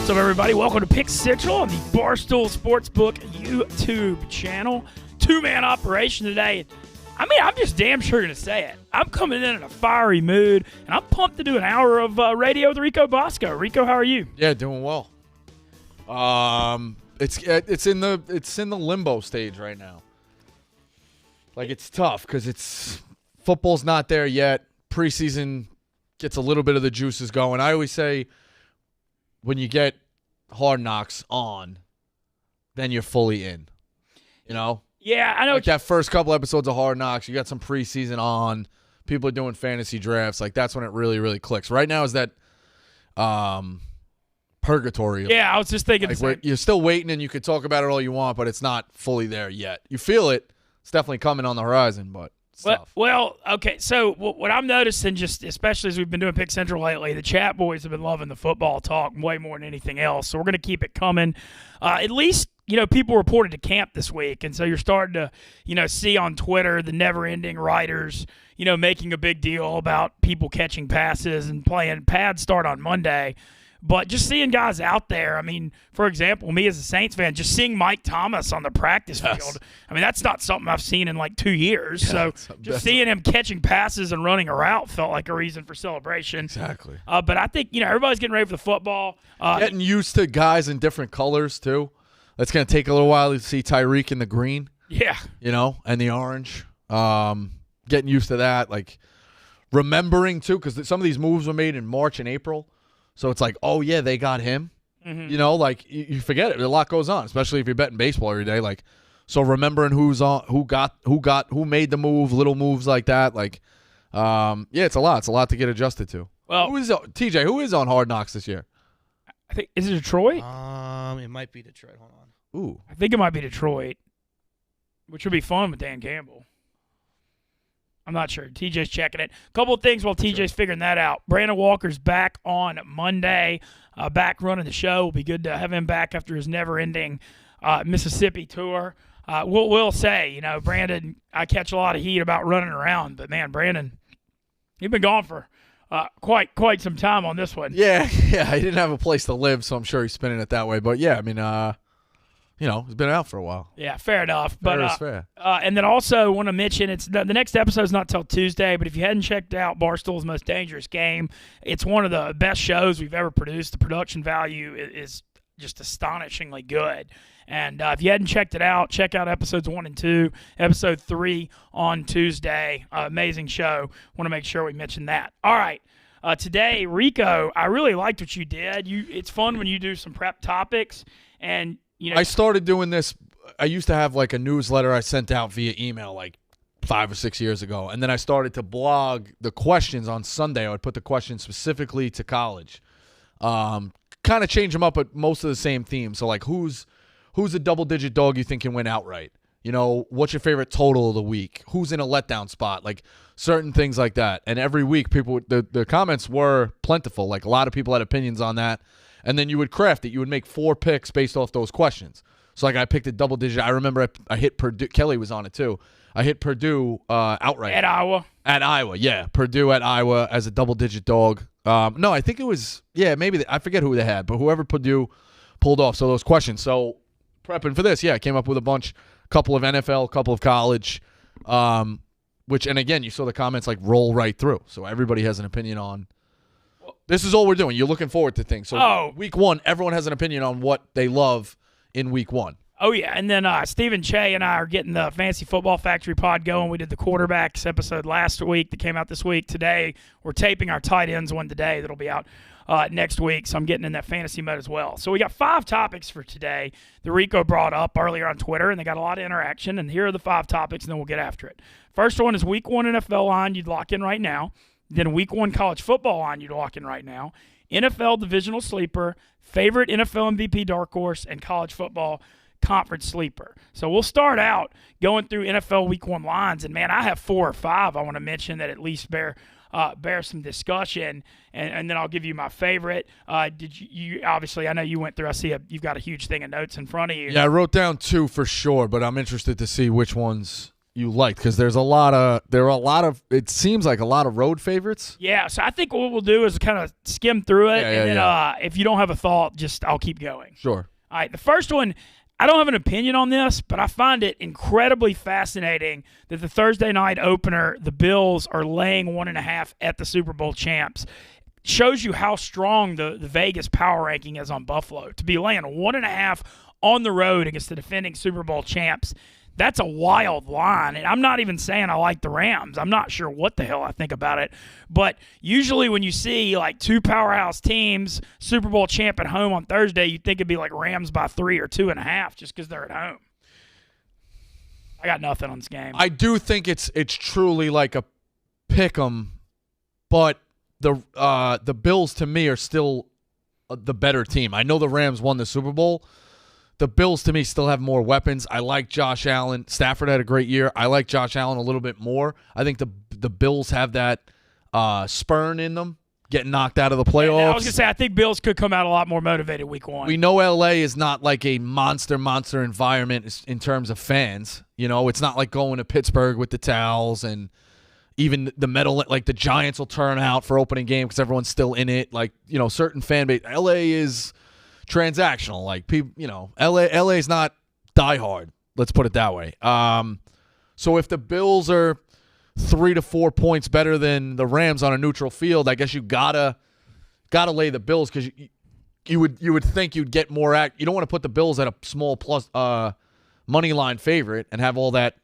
What's up, everybody? Welcome to Pick Central on the Barstool Sportsbook YouTube channel. Two-man operation today. I mean, I'm just damn sure going to say it. I'm coming in a fiery mood, and I'm pumped to do an hour of radio with Rico Bosco. Rico, how are you? Yeah, doing well. It's in the limbo stage right now. Like, it's tough because football's not there yet. Preseason gets a little bit of the juices going. I always say when you get Hard Knocks on, then you're fully in. You know? Yeah, I know. Like that first couple episodes of Hard Knocks, you got some preseason on. People are doing fantasy drafts. Like, that's when it really, really clicks. Right now is that purgatory. Yeah, I was just thinking. Like, you're still waiting, and you could talk about it all you want, but it's not fully there yet. You feel it. It's definitely coming on the horizon, but it's tough. Well, okay. So what I'm noticing, just especially as we've been doing Pick Central lately, the chat boys have been loving the football talk way more than anything else. So we're going to keep it coming. At least, people reported to camp this week, and so you're starting to, see on Twitter the never-ending writers, making a big deal about people catching passes and playing. Pads start on Monday. But just seeing guys out there, I mean, for example, me as a Saints fan, just seeing Mike Thomas on the practice field, I mean, that's not something I've seen in like 2 years. So just seeing him catching passes and running a route felt like a reason for celebration. Exactly. But I think, everybody's getting ready for the football. Getting used to guys in different colors, too. It's going to take a little while to see Tyreek in the green. Yeah. And the orange. Getting used to that. Like, remembering, too, because some of these moves were made in March and April. So it's like, oh, yeah, they got him. Mm-hmm. You forget it. A lot goes on, especially if you're betting baseball every day. Like, so remembering who's on, who made the move, little moves like that. Like, it's a lot. It's a lot to get adjusted to. Well, TJ, who is on Hard Knocks this year? I think, is it Detroit? It might be Detroit. Hold on. Ooh. I think it might be Detroit, which would be fun with Dan Campbell. I'm not sure. TJ's checking it. A couple of things while TJ's figuring that out. Brandon Walker's back on Monday, back running the show. It'll be good to have him back after his never-ending Mississippi tour. We'll say, Brandon, I catch a lot of heat about running around, but, man, Brandon, you've been gone for quite some time on this one. Yeah, he didn't have a place to live, so I'm sure he's spinning it that way. But, yeah, I mean, he's been out for a while. Yeah, fair enough. Fair is fair. And then also want to mention, it's the next episode's not till Tuesday, but if you hadn't checked out Barstool's Most Dangerous Game, it's one of the best shows we've ever produced. The production value is just astonishingly good. And if you hadn't checked it out, check out episodes 1 and 2, episode 3 on Tuesday. Amazing show. Want to make sure we mention that. All right. Today, Rico, I really liked what you did. It's fun when you do some prep topics, and I started doing this. I used to have like a newsletter I sent out via email like 5 or 6 years ago. And then I started to blog the questions on Sunday. I would put the questions specifically to college. Kind of change them up, but most of the same theme. So like who's a double-digit dog you think can win outright? What's your favorite total of the week? Who's in a letdown spot? Like certain things like that. And every week the comments were plentiful. Like a lot of people had opinions on that. And then you would craft it. You would make 4 picks based off those questions. So, like, I picked a double digit. I remember I hit Purdue. Kelly was on it, too. I hit Purdue outright. At Iowa? At Iowa, yeah. Purdue at Iowa as a double-digit dog. No, I think it was, maybe. I forget who they had, but whoever Purdue pulled off. So, those questions. So, prepping for this, I came up with a couple of NFL, a couple of college, and again, you saw the comments, like, roll right through. So, everybody has an opinion on. This is all we're doing. You're looking forward to things. So week 1, everyone has an opinion on what they love in week 1. Oh, yeah. And then Stephen Che and I are getting the Fantasy Football Factory pod going. We did the quarterbacks episode last week that came out this week. Today, we're taping our tight ends one today that'll be out next week. So I'm getting in that fantasy mode as well. So we got 5 topics for today that Rico brought up earlier on Twitter, and they got a lot of interaction. And here are the 5 topics, and then we'll get after it. First one is week 1 NFL line you'd lock in right now. Then week 1 college football line you'd lock in right now. NFL divisional sleeper, favorite NFL MVP dark horse, and college football conference sleeper. So we'll start out going through NFL week 1 lines. And, man, I have 4 or 5 I want to mention that at least bear some discussion. And then I'll give you my favorite. Did you obviously, I know you went through, you've got a huge thing of notes in front of you. Yeah, I wrote down 2 for sure, but I'm interested to see which ones you liked? Because there are a lot of it seems like a lot of road favorites. Yeah, so I think what we'll do is kind of skim through it, and then if you don't have a thought, I'll keep going. Sure. All right, the first one, I don't have an opinion on this, but I find it incredibly fascinating that the Thursday night opener, the Bills are laying 1.5 at the Super Bowl champs. Shows you how strong the Vegas power ranking is on Buffalo. To be laying 1.5 on the road against the defending Super Bowl champs, that's a wild line. And I'm not even saying I like the Rams. I'm not sure what the hell I think about it. But usually when you see like two powerhouse teams, Super Bowl champ at home on Thursday, you'd think it'd be like Rams by 3 or 2.5 just because they're at home. I got nothing on this game. I do think it's truly like a pick 'em, but the Bills to me are still the better team. I know the Rams won the Super Bowl. The Bills, to me, still have more weapons. I like Josh Allen. Stafford had a great year. I like Josh Allen a little bit more. I think the Bills have that spurn in them, getting knocked out of the playoffs. I was going to say, I think Bills could come out a lot more motivated week 1. We know L.A. is not like a monster environment in terms of fans. You know, it's not like going to Pittsburgh with the towels and even the metal, like the Giants will turn out for opening game because everyone's still in it. Like, you know, certain fan base. L.A. is transactional, like people, you know, LA is not diehard. Let's put it that way. So if the Bills are 3 to 4 points better than the Rams on a neutral field, I guess you gotta lay the Bills because you would think you'd get more You don't want to put the Bills at a small plus money line favorite and have all that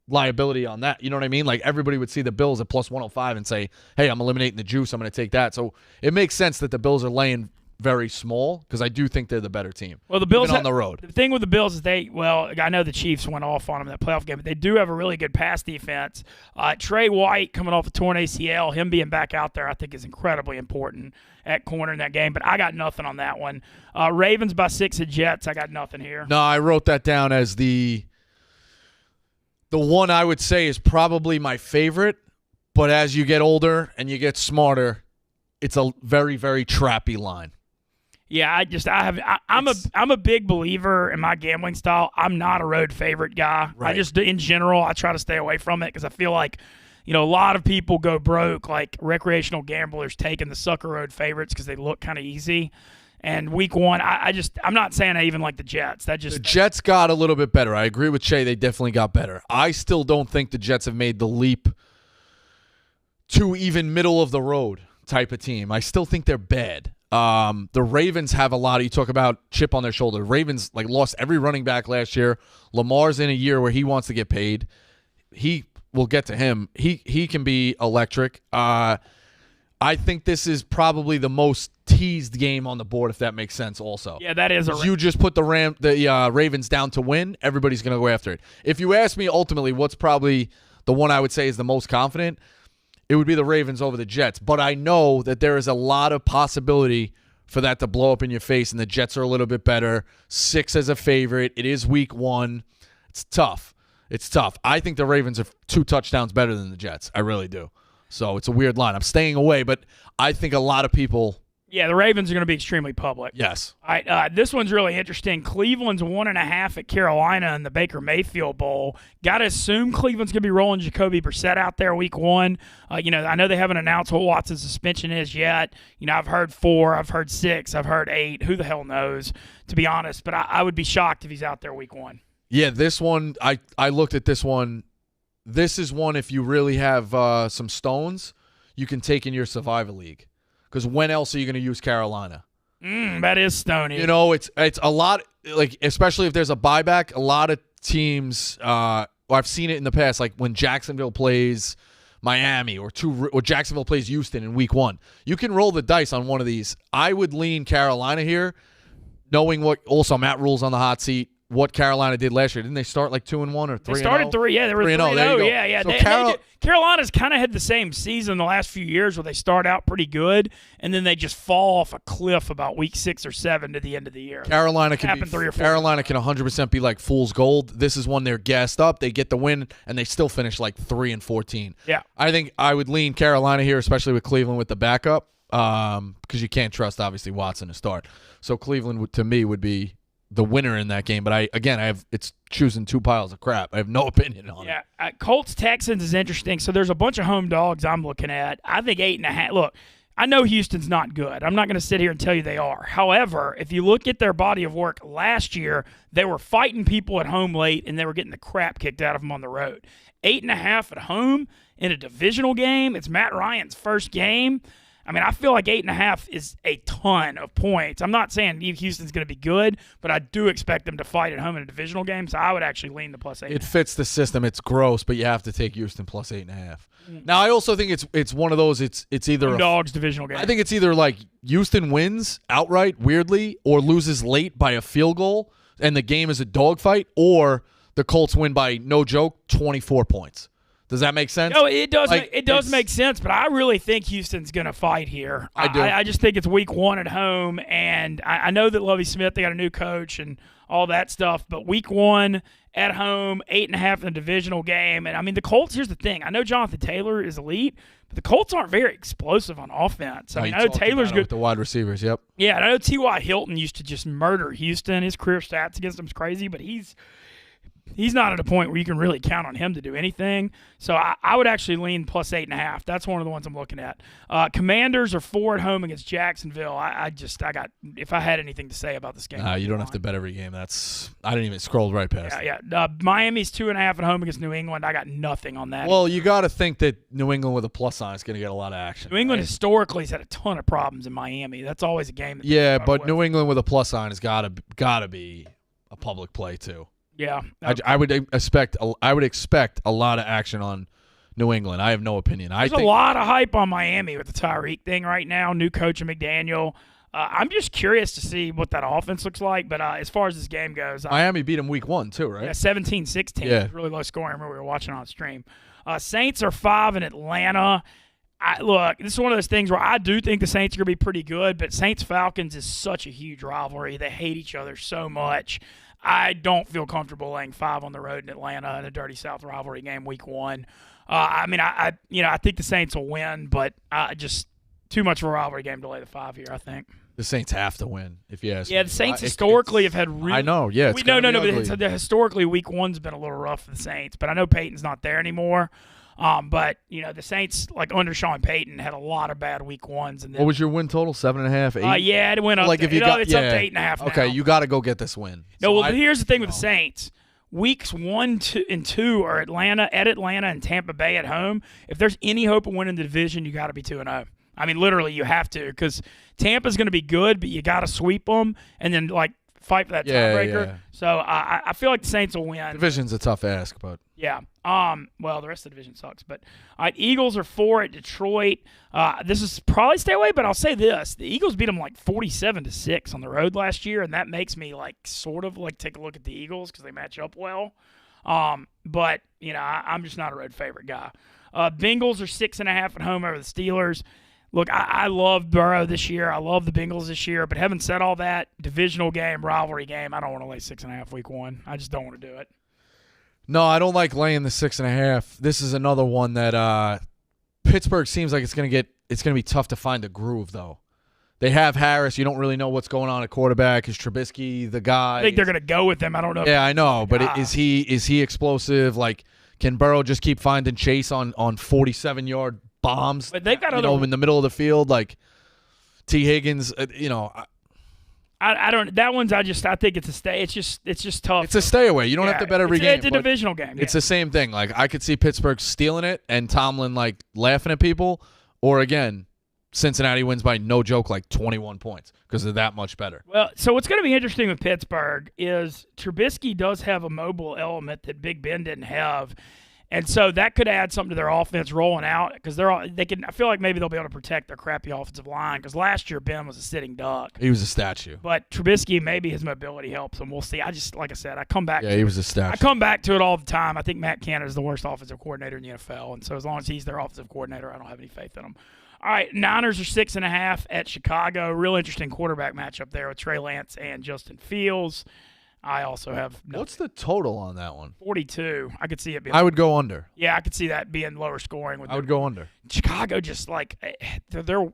liability on that. You know what I mean? Like everybody would see the Bills at plus 105 and say, "Hey, I'm eliminating the juice. I'm going to take that." So it makes sense that the Bills are laying very small because I do think they're the better team. Well, the Bills on the road. The thing with the Bills is I know the Chiefs went off on them in that playoff game, but they do have a really good pass defense. Trey White coming off a torn ACL, him being back out there, I think is incredibly important at corner in that game. But I got nothing on that one. Ravens by 6 at Jets. I got nothing here. No, I wrote that down as the one I would say is probably my favorite. But as you get older and you get smarter, it's a very, very trappy line. Yeah, I'm a big believer in my gambling style. I'm not a road favorite guy. Right. In general, I try to stay away from it because I feel like, you know, a lot of people go broke, like recreational gamblers taking the sucker road favorites because they look kind of easy. And week 1, I'm not saying I even like the Jets. The Jets got a little bit better. I agree with Che. They definitely got better. I still don't think the Jets have made the leap to even middle of the road type of team. I still think they're bad. The Ravens have a lot. You talk about chip on their shoulder. Ravens lost every running back last year. Lamar's in a year where he wants to get paid. We'll get to him. He can be electric. I think this is probably the most teased game on the board, if that makes sense. Also, yeah, that is. You just put the Ravens down to win. Everybody's going to go after it. If you ask me, ultimately, what's probably the one I would say is the most confident, it would be the Ravens over the Jets. But I know that there is a lot of possibility for that to blow up in your face, and the Jets are a little bit better. 6 as a favorite. It is week 1. It's tough. I think the Ravens are 2 touchdowns better than the Jets. I really do. So it's a weird line. I'm staying away, but I think a lot of people. Yeah, the Ravens are going to be extremely public. Yes. All right, this one's really interesting. Cleveland's 1.5 at Carolina in the Baker Mayfield Bowl. Got to assume Cleveland's going to be rolling Jacoby Brissett out there week 1. I know they haven't announced what Watson's suspension is yet. I've heard 4, I've heard 6, I've heard 8. Who the hell knows, to be honest. But I would be shocked if he's out there week 1. Yeah, this one, I looked at this one. This is one, if you really have some stones, you can take in your Survivor League. Because when else are you going to use Carolina? That is stony. It's a lot, like especially if there's a buyback, a lot of teams, I've seen it in the past, like when Jacksonville plays Miami or Jacksonville plays Houston in week 1. You can roll the dice on one of these. I would lean Carolina here, knowing what also Matt Rule's on the hot seat. What Carolina did last year. Didn't they start like 2-1 or 3-0? They started 3, yeah. They were 3-0. Yeah. So Carolina's kind of had the same season the last few years where they start out pretty good, and then they just fall off a cliff about week 6 or 7 to the end of the year. Carolina can 100% be like fool's gold. This is one they're gassed up. They get the win, and they still finish like 3-14. Yeah. I think I would lean Carolina here, especially with Cleveland with the backup, because you can't trust, obviously, Watson to start. So Cleveland, to me, would be the winner in that game. But it's choosing two piles of crap. I have no opinion on it. Yeah, Colts Texans is interesting. So there's a bunch of home dogs I'm looking at. I think 8.5. Look, I know Houston's not good. I'm not going to sit here and tell you they are. However, if you look at their body of work last year, they were fighting people at home late, and they were getting the crap kicked out of them on the road. 8.5 at home in a divisional game. It's Matt Ryan's first game. I mean, I feel like 8.5 is a ton of points. I'm not saying Houston's going to be good, but I do expect them to fight at home in a divisional game, so I would actually lean the +8. It fits the system. It's gross, but you have to take Houston +8.5. Now, I also think it's one of those. It's either dogs divisional game. I think it's either like Houston wins outright, weirdly, or loses late by a field goal, and the game is a dogfight, or the Colts win by, no joke, 24 points. Does that make sense? No, it does. It does make sense, but I really think Houston's going to fight here. I do. I just think it's week 1 at home, and I know that Lovie Smith, they got a new coach and all that stuff, but week 1 at home, 8.5 in the divisional game. And, I mean, the Colts, here's the thing. I know Jonathan Taylor is elite, but the Colts aren't very explosive on offense. I mean, I know Taylor's good with the wide receivers, yep. Yeah, and I know T.Y. Hilton used to just murder Houston. His career stats against him is crazy, but he's not at a point where you can really count on him to do anything. So I would actually lean +8.5. That's one of the ones I'm looking at. Commanders are 4 at home against Jacksonville. If I had anything to say about this game. You don't have to bet every game. I didn't even scroll right past it. Yeah. Miami's 2.5 at home against New England. I got nothing on that. Well, you got to think that New England with a plus sign is going to get a lot of action. New England historically has had a ton of problems in Miami. That's always a game. But New England with a plus sign has got to be a public play too. Yeah, I would expect a lot of action on New England. I have no opinion. There's a lot of hype on Miami with the Tyreek thing right now. New coach McDaniel. I'm just curious to see what that offense looks like. But as far as this game goes, Miami beat them week 1 too, right? Yeah, 17-16. Yeah, it was really low scoring. I remember we were watching on stream. Saints are 5 in Atlanta. Look, this is one of those things where I do think the Saints are going to be pretty good, but Saints-Falcons is such a huge rivalry. They hate each other so much. I don't feel comfortable laying 5 on the road in Atlanta in a Dirty South rivalry game week 1. I think the Saints will win, but just too much of a rivalry game to lay the 5 here, I think. The Saints have to win, if you ask me. Yeah, the Saints historically have had really – I know, yeah. But historically week 1's been a little rough for the Saints, but I know Peyton's not there anymore. But the Saints, like under Sean Payton, had a lot of bad week 1s. And then, what was your win total? 7.5, 8? Yeah, it went up. It's up to 8.5 now. Okay, you got to go get this win. But here's the thing with the Saints. Weeks 1 and 2 are Atlanta and Tampa Bay at home. If there's any hope of winning the division, you got to be 2-0. I mean, literally, you have to, because Tampa's going to be good, but you got to sweep them and then fight for that tiebreaker. Yeah. So I feel like the Saints will win. Division's a tough ask, but yeah. Well, the rest of the division sucks. But Eagles are 4 at Detroit. This is probably stay away, but I'll say this: the Eagles beat them 47-6 on the road last year, and that makes me sort of take a look at the Eagles because they match up well. But I'm just not a road favorite guy. Bengals are 6.5 at home over the Steelers. Look, I love Burrow this year. I love the Bengals this year. But having said all that, divisional game, rivalry game, I don't want to lay 6.5 week 1. I just don't want to do it. No, I don't like laying the 6.5. This is another one that Pittsburgh seems like it's going to be tough to find a groove, though. They have Harris. You don't really know what's going on at quarterback. Is Trubisky the guy? I think they're going to go with him. I don't know. Yeah, I know. But is he explosive? Can Burrow just keep finding Chase on 47-yard bombs, but they've got in the middle of the field, T. Higgins, I don't. That one's. I think it's a stay. It's just tough. It's a stay away. You don't have to bet every game. It's a divisional game. It's the same thing. I could see Pittsburgh stealing it and Tomlin laughing at people, or again, Cincinnati wins by, no joke, 21 points because they're that much better. Well, so what's going to be interesting with Pittsburgh is Trubisky does have a mobile element that Big Ben didn't have. And so that could add something to their offense rolling out because they can. I feel like maybe they'll be able to protect their crappy offensive line because last year Ben was a sitting duck. He was a statue. But Trubisky, maybe his mobility helps him. We'll see. Like I said, I come back. Yeah, he was a statue. I come back to it all the time. I think Matt Canada is the worst offensive coordinator in the NFL, and so as long as he's their offensive coordinator, I don't have any faith in him. All right, Niners are 6.5 at Chicago. Real interesting quarterback matchup there with Trey Lance and Justin Fields. I also have nothing. What's the total on that one? 42. I could see it being. I would go under. Yeah, I could see that being lower scoring. I would go under. Chicago just they're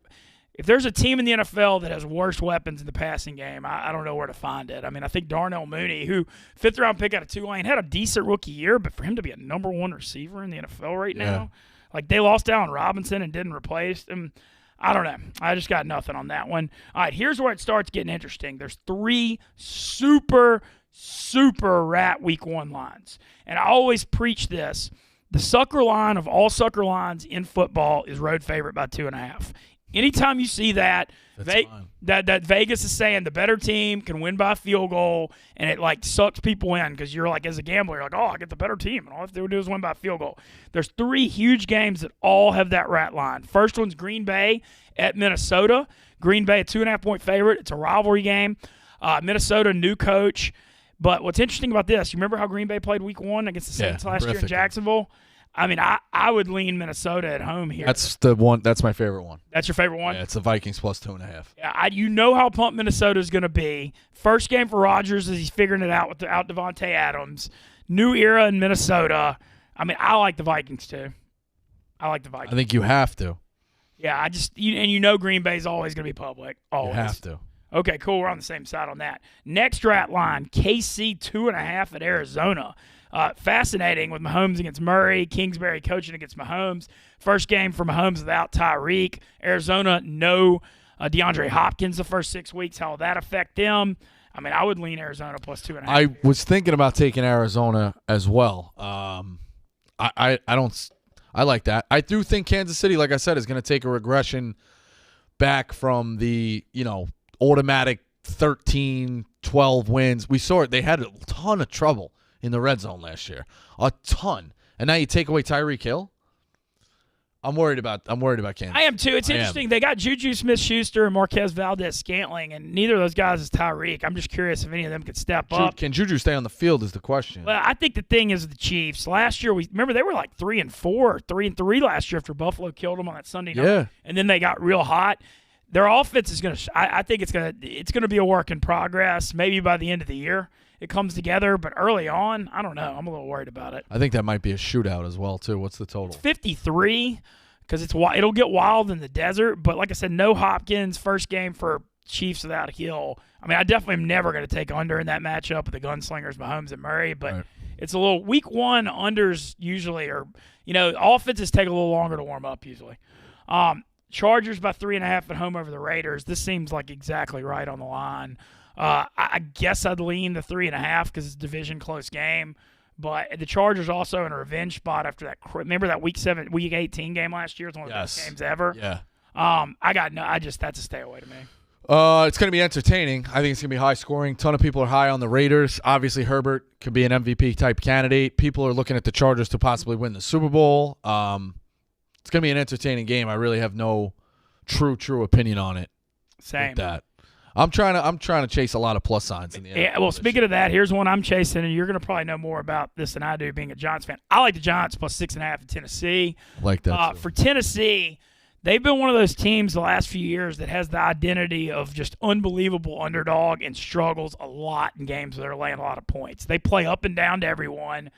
if there's a team in the NFL that has worse weapons in the passing game, I don't know where to find it. I mean, I think Darnell Mooney, who fifth-round pick out of Tulane, had a decent rookie year, but for him to be a number one receiver in the NFL right now, like they lost Allen Robinson and didn't replace him. I don't know. I just got nothing on that one. All right, here's where it starts getting interesting. There's 3 super rat week 1 lines. And I always preach this. The sucker line of all sucker lines in football is road favorite by 2.5. Anytime you see that, that Vegas is saying the better team can win by a field goal, and it like sucks people in because you're like, as a gambler, you're like, oh, I get the better team, and all I have to do is win by a field goal. There's 3 huge games that all have that rat line. First one's Green Bay at Minnesota. Green Bay, a 2.5-point favorite. It's a rivalry game. Minnesota, new coach. But what's interesting about this, you remember how Green Bay played week 1 against the Saints last year in Jacksonville? I mean, I would lean Minnesota at home here. That's the one. That's my favorite one. That's your favorite one? Yeah, it's the Vikings plus 2.5. Yeah, you know how pumped Minnesota is going to be. First game for Rodgers as he's figuring it out without Devontae Adams. New era in Minnesota. I mean, I like the Vikings too. I like the Vikings. I think you have to. Yeah, you know Green Bay's always going to be public. Always. You have to. Okay, cool. We're on the same side on that. Next rat line, KC 2.5 at Arizona. Fascinating with Mahomes against Murray, Kingsbury coaching against Mahomes. First game for Mahomes without Tyreek. Arizona, no DeAndre Hopkins the first 6 weeks. How will that affect them? I mean, I would lean Arizona plus 2.5. I was thinking about taking Arizona as well. I like that. I do think Kansas City, like I said, is going to take a regression back from the, automatic 13, 12 wins. We saw it. They had a ton of trouble in the red zone last year. A ton. And now you take away Tyreek Hill? I'm worried about Kansas. I am too. It's interesting. They got Juju Smith-Schuster and Marquez Valdez-Scantling, and neither of those guys is Tyreek. I'm just curious if any of them could step up. Can Juju stay on the field is the question. Well, I think the thing is the Chiefs. Last year, remember they were like 3-4, 3-3 last year after Buffalo killed them on that Sunday night. Yeah. And then they got real hot. Their offense is going to I think it's going to be a work in progress. Maybe by the end of the year it comes together, but early on, I don't know. I'm a little worried about it. I think that might be a shootout as well too. What's the total? It's 53 because it'll get wild in the desert, but like I said, no Hopkins, first game for Chiefs without Hill. I mean, I definitely am never going to take under in that matchup with the gunslingers Mahomes and Murray, but It's a little week 1 unders usually offenses take a little longer to warm up usually. Chargers by 3.5 at home over the Raiders. This seems like exactly right on the line. I guess I'd lean the 3.5 because it's a division close game. But the Chargers also in a revenge spot after that. Remember that week 18 game last year? It's one of the best games ever. Yeah. That's a stay away to me. It's going to be entertaining. I think it's going to be high scoring. Ton of people are high on the Raiders. Obviously, Herbert could be an MVP type candidate. People are looking at the Chargers to possibly win the Super Bowl. It's going to be an entertaining game. I really have no true opinion on it. Same. With that. I'm trying to chase a lot of plus signs in the NFL. Yeah, well, speaking of that, here's one I'm chasing, and you're going to probably know more about this than I do being a Giants fan. I like the Giants plus 6.5 at Tennessee. I like that. For Tennessee, they've been one of those teams the last few years that has the identity of just unbelievable underdog and struggles a lot in games where they're laying a lot of points. They play up and down to everyone.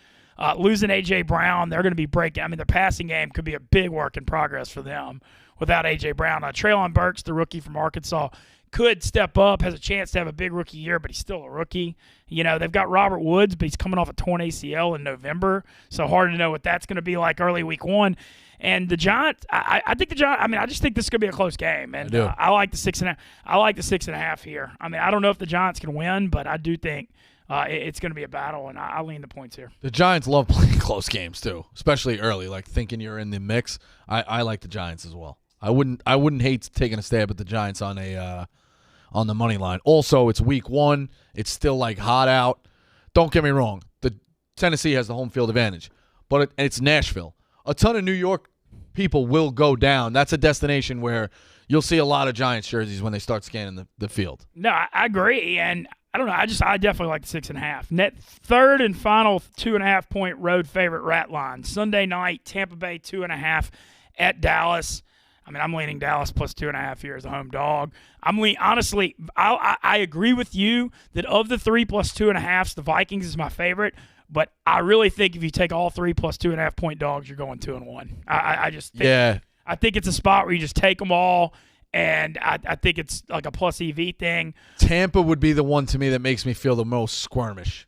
Losing A.J. Brown, they're going to be breaking. I mean, their passing game could be a big work in progress for them without A.J. Brown. Treylon Burks, the rookie from Arkansas, could step up, has a chance to have a big rookie year, but he's still a rookie. They've got Robert Woods, but he's coming off a torn ACL in November, so hard to know what that's going to be like early week 1. And the Giants, I think the Giants. I mean, I just think this is going to be a close game, and I like the 6.5. I like the 6.5 here. I mean, I don't know if the Giants can win, but I do think it's going to be a battle, and I lean the points here. The Giants love playing close games too, especially early, like thinking you're in the mix. I like the Giants as well. I wouldn't hate taking a stab at the Giants on the money line. Also, it's week 1. It's still like hot out. Don't get me wrong. The Tennessee has the home field advantage, but it's Nashville. A ton of New York people will go down. That's a destination where you'll see a lot of Giants jerseys when they start scanning the field. No, I agree, and I don't know. I definitely like the 6.5. Net third and final 2.5 point road favorite rat line. Sunday night, Tampa Bay 2.5 at Dallas. I mean, I'm leaning Dallas plus 2.5 here as a home dog. Honestly, I agree with you that of the 3 plus 2.5s, the Vikings is my favorite. But I really think if you take all 3 plus 2.5 point dogs, you're going 2-1. I just think, I think it's a spot where you just take them all and I think it's like a plus EV thing. Tampa would be the one to me that makes me feel the most squirmish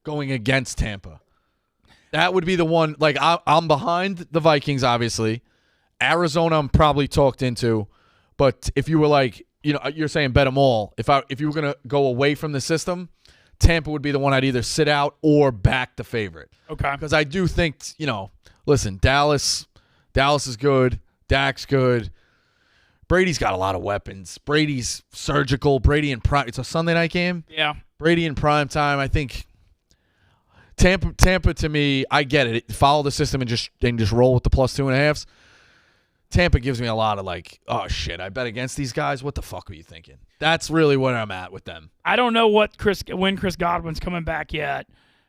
going against Tampa. That would be the one. Like, I'm behind the Vikings, obviously. Arizona, I'm probably talked into. But if you were like, you're saying bet them all. If you were going to go away from the system, Tampa would be the one I'd either sit out or back the favorite. Okay. Because I do think, listen, Dallas is good. Dak's good. Brady's got a lot of weapons. Brady's surgical. Brady in prime. It's a Sunday night game. Yeah. Brady in prime time. I think Tampa to me, I get it. Follow the system and just roll with the plus 2.5s. Tampa gives me a lot of like, oh shit, I bet against these guys. What the fuck are you thinking? That's really where I'm at with them. I don't know when Chris Godwin's coming back yet.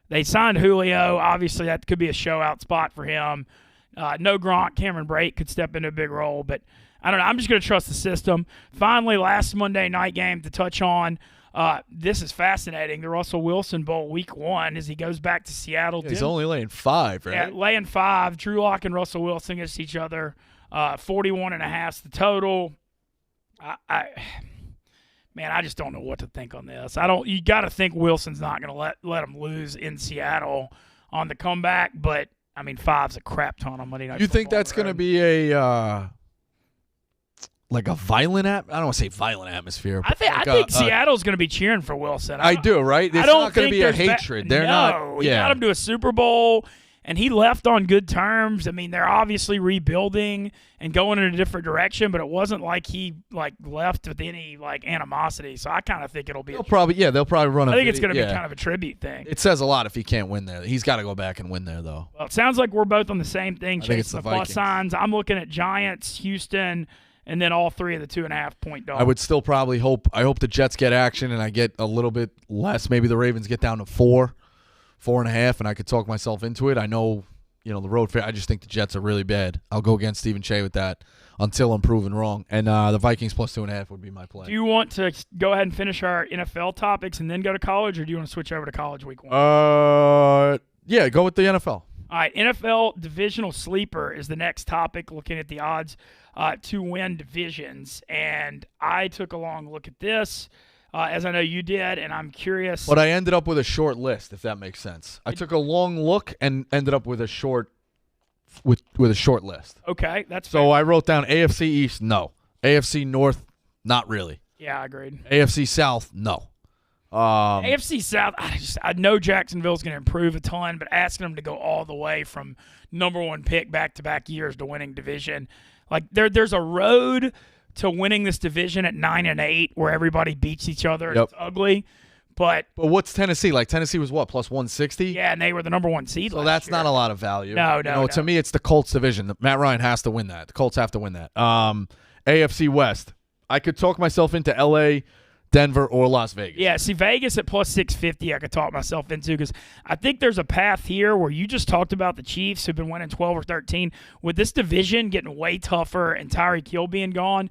They signed Julio. Obviously, that could be a show-out spot for him. No Gronk. Cameron Brate could step into a big role, but I don't know. I'm just going to trust the system. Finally, last Monday night game to touch on. This is fascinating. The Russell Wilson Bowl, Week 1, as he goes back to Seattle. Yeah, he's only laying 5, right? Yeah, laying 5. Drew Lock and Russell Wilson against each other. 41.5 is the total. Man, I just don't know what to think on this. You got to think Wilson's not going to let him lose in Seattle on the comeback, but I mean, 5's a crap ton on Monday Night Football. You think that's going to be a like a violent I don't want to say violent atmosphere. I think Seattle's going to be cheering for Wilson. I do, right? It's not going to be a hatred. They're not. He got him to a Super Bowl. And he left on good terms. I mean, they're obviously rebuilding and going in a different direction, but it wasn't like he left with any animosity. So I kind of think it'll be. They'll probably run. I think it's going to be kind of a tribute thing. It says a lot if he can't win there. He's got to go back and win there, though. Well, it sounds like we're both on the same thing. I think it's the plus signs. I'm looking at Giants, Houston, and then all 3 of the 2.5 point dogs. I would still probably hope. I hope the Jets get action and I get a little bit less. Maybe the Ravens get down to 4.5, and I could talk myself into it. I know, the road fair. I just think the Jets are really bad. I'll go against Stephen Shea with that until I'm proven wrong. And the Vikings plus 2.5 would be my play. Do you want to go ahead and finish our NFL topics and then go to college, or do you want to switch over to college Week 1? Yeah, go with the NFL. All right, NFL divisional sleeper is the next topic, looking at the odds to win divisions. And I took a long look at this. As I know you did, and I'm curious. But I ended up with a short list, if that makes sense. I took a long look and ended up with a short with a short list. Okay, that's so fair. I wrote down AFC East, no. AFC North, not really. Yeah, I agreed. AFC South, no. AFC South, I know Jacksonville's going to improve a ton, but asking them to go all the way from number 1 pick back-to-back years to winning division, there's a road to winning this division at 9-8, where everybody beats each other. And It's ugly, but what's Tennessee like? Tennessee was what, plus 160? Yeah, and they were the number 1 seed. So that's not a lot of value. No. To me, it's the Colts division. Matt Ryan has to win that. The Colts have to win that. AFC West, I could talk myself into L.A., Denver, or Las Vegas. Yeah, see, Vegas at plus 650 I could talk myself into, because I think there's a path here where you just talked about the Chiefs who've been winning 12 or 13. With this division getting way tougher and Tyreek Hill being gone,